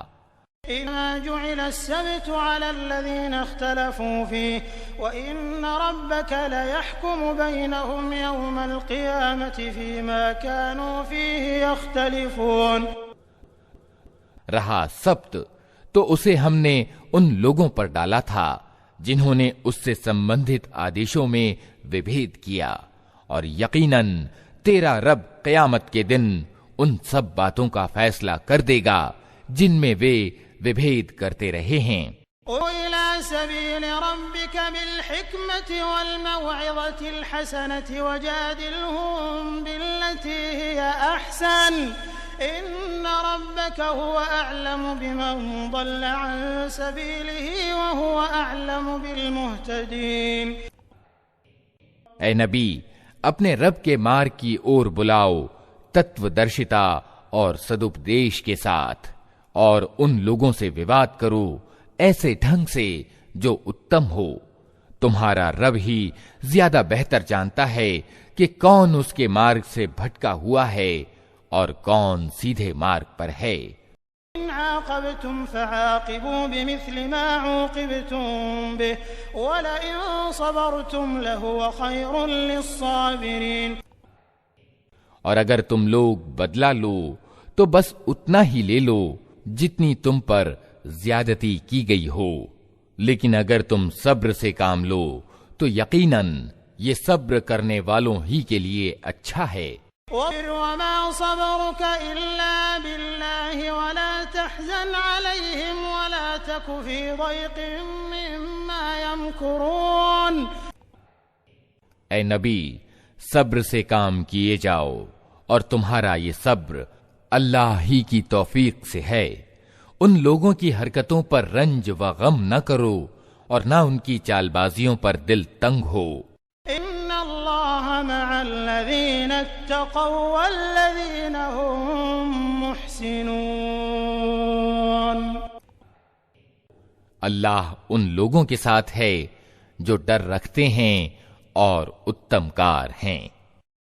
إنما جعل السبت على الذين اختلفوا فيه وإن ربك ليحكم بينهم يوم القيامة فيما كانوا فيه يختلفون. رہا سبت تو اسے ہم نے ان لوگوں پر ڈالا تھا جنہوں نے اس سے سمبندھت آدیشوں میں وبھید کیا، اور یقیناً تیرا رب قیامت کے دن ان سب باتوں کا فیصلہ کر دے گا جن میں وہ وبھید کرتے رہے ہیں. وإلى سبيل ربك بالحكمة والموعظة الحسنة وجادلهم بالتي هي أحسن إن ربك هو أعلم بمن ضل عن سبيله وهو أعلم بالمهتدين. اے نبی، اپنے رب کے مارگ کی اور بلاؤ تتو درشتا اور سدوپدیش کے ساتھ، اور ان لوگوں سے وواد کرو ایسے ڈھنگ سے جو اتم ہو. تمہارا رب ہی زیادہ بہتر جانتا ہے کہ کون اس کے مارگ سے بھٹکا ہوا ہے اور کون سیدھے مارگ پر ہے. إن عاقبتم فعاقبوا بمثل ما عوقبتم به ولئن صبرتم لهو خير للصابرين. اور اگر تم لوگ بدلہ لو تو بس اتنا ہی لے لو جتنی تم پر زیادتی کی گئی ہو، لیکن اگر تم صبر سے کام لو تو یقیناً یہ صبر کرنے والوں ہی کے لیے اچھا ہے. وما صبرك إلا بالله ولا تحزن عليهم ولا تك في ضيق مما يمكرون. اے نبی، صبر سے کام کیے جاؤ، اور تمہارا یہ صبر اللہ ہی کی توفیق سے ہے. ان لوگوں کی حرکتوں پر رنج و غم نہ کرو اور نہ ان کی چال بازیوں پر دل تنگ ہو. ان اللہ مع الذین اتقوا والذین هم محسنون. اللہ ان لوگوں کے ساتھ ہے جو ڈر رکھتے ہیں اور اتم کار ہیں.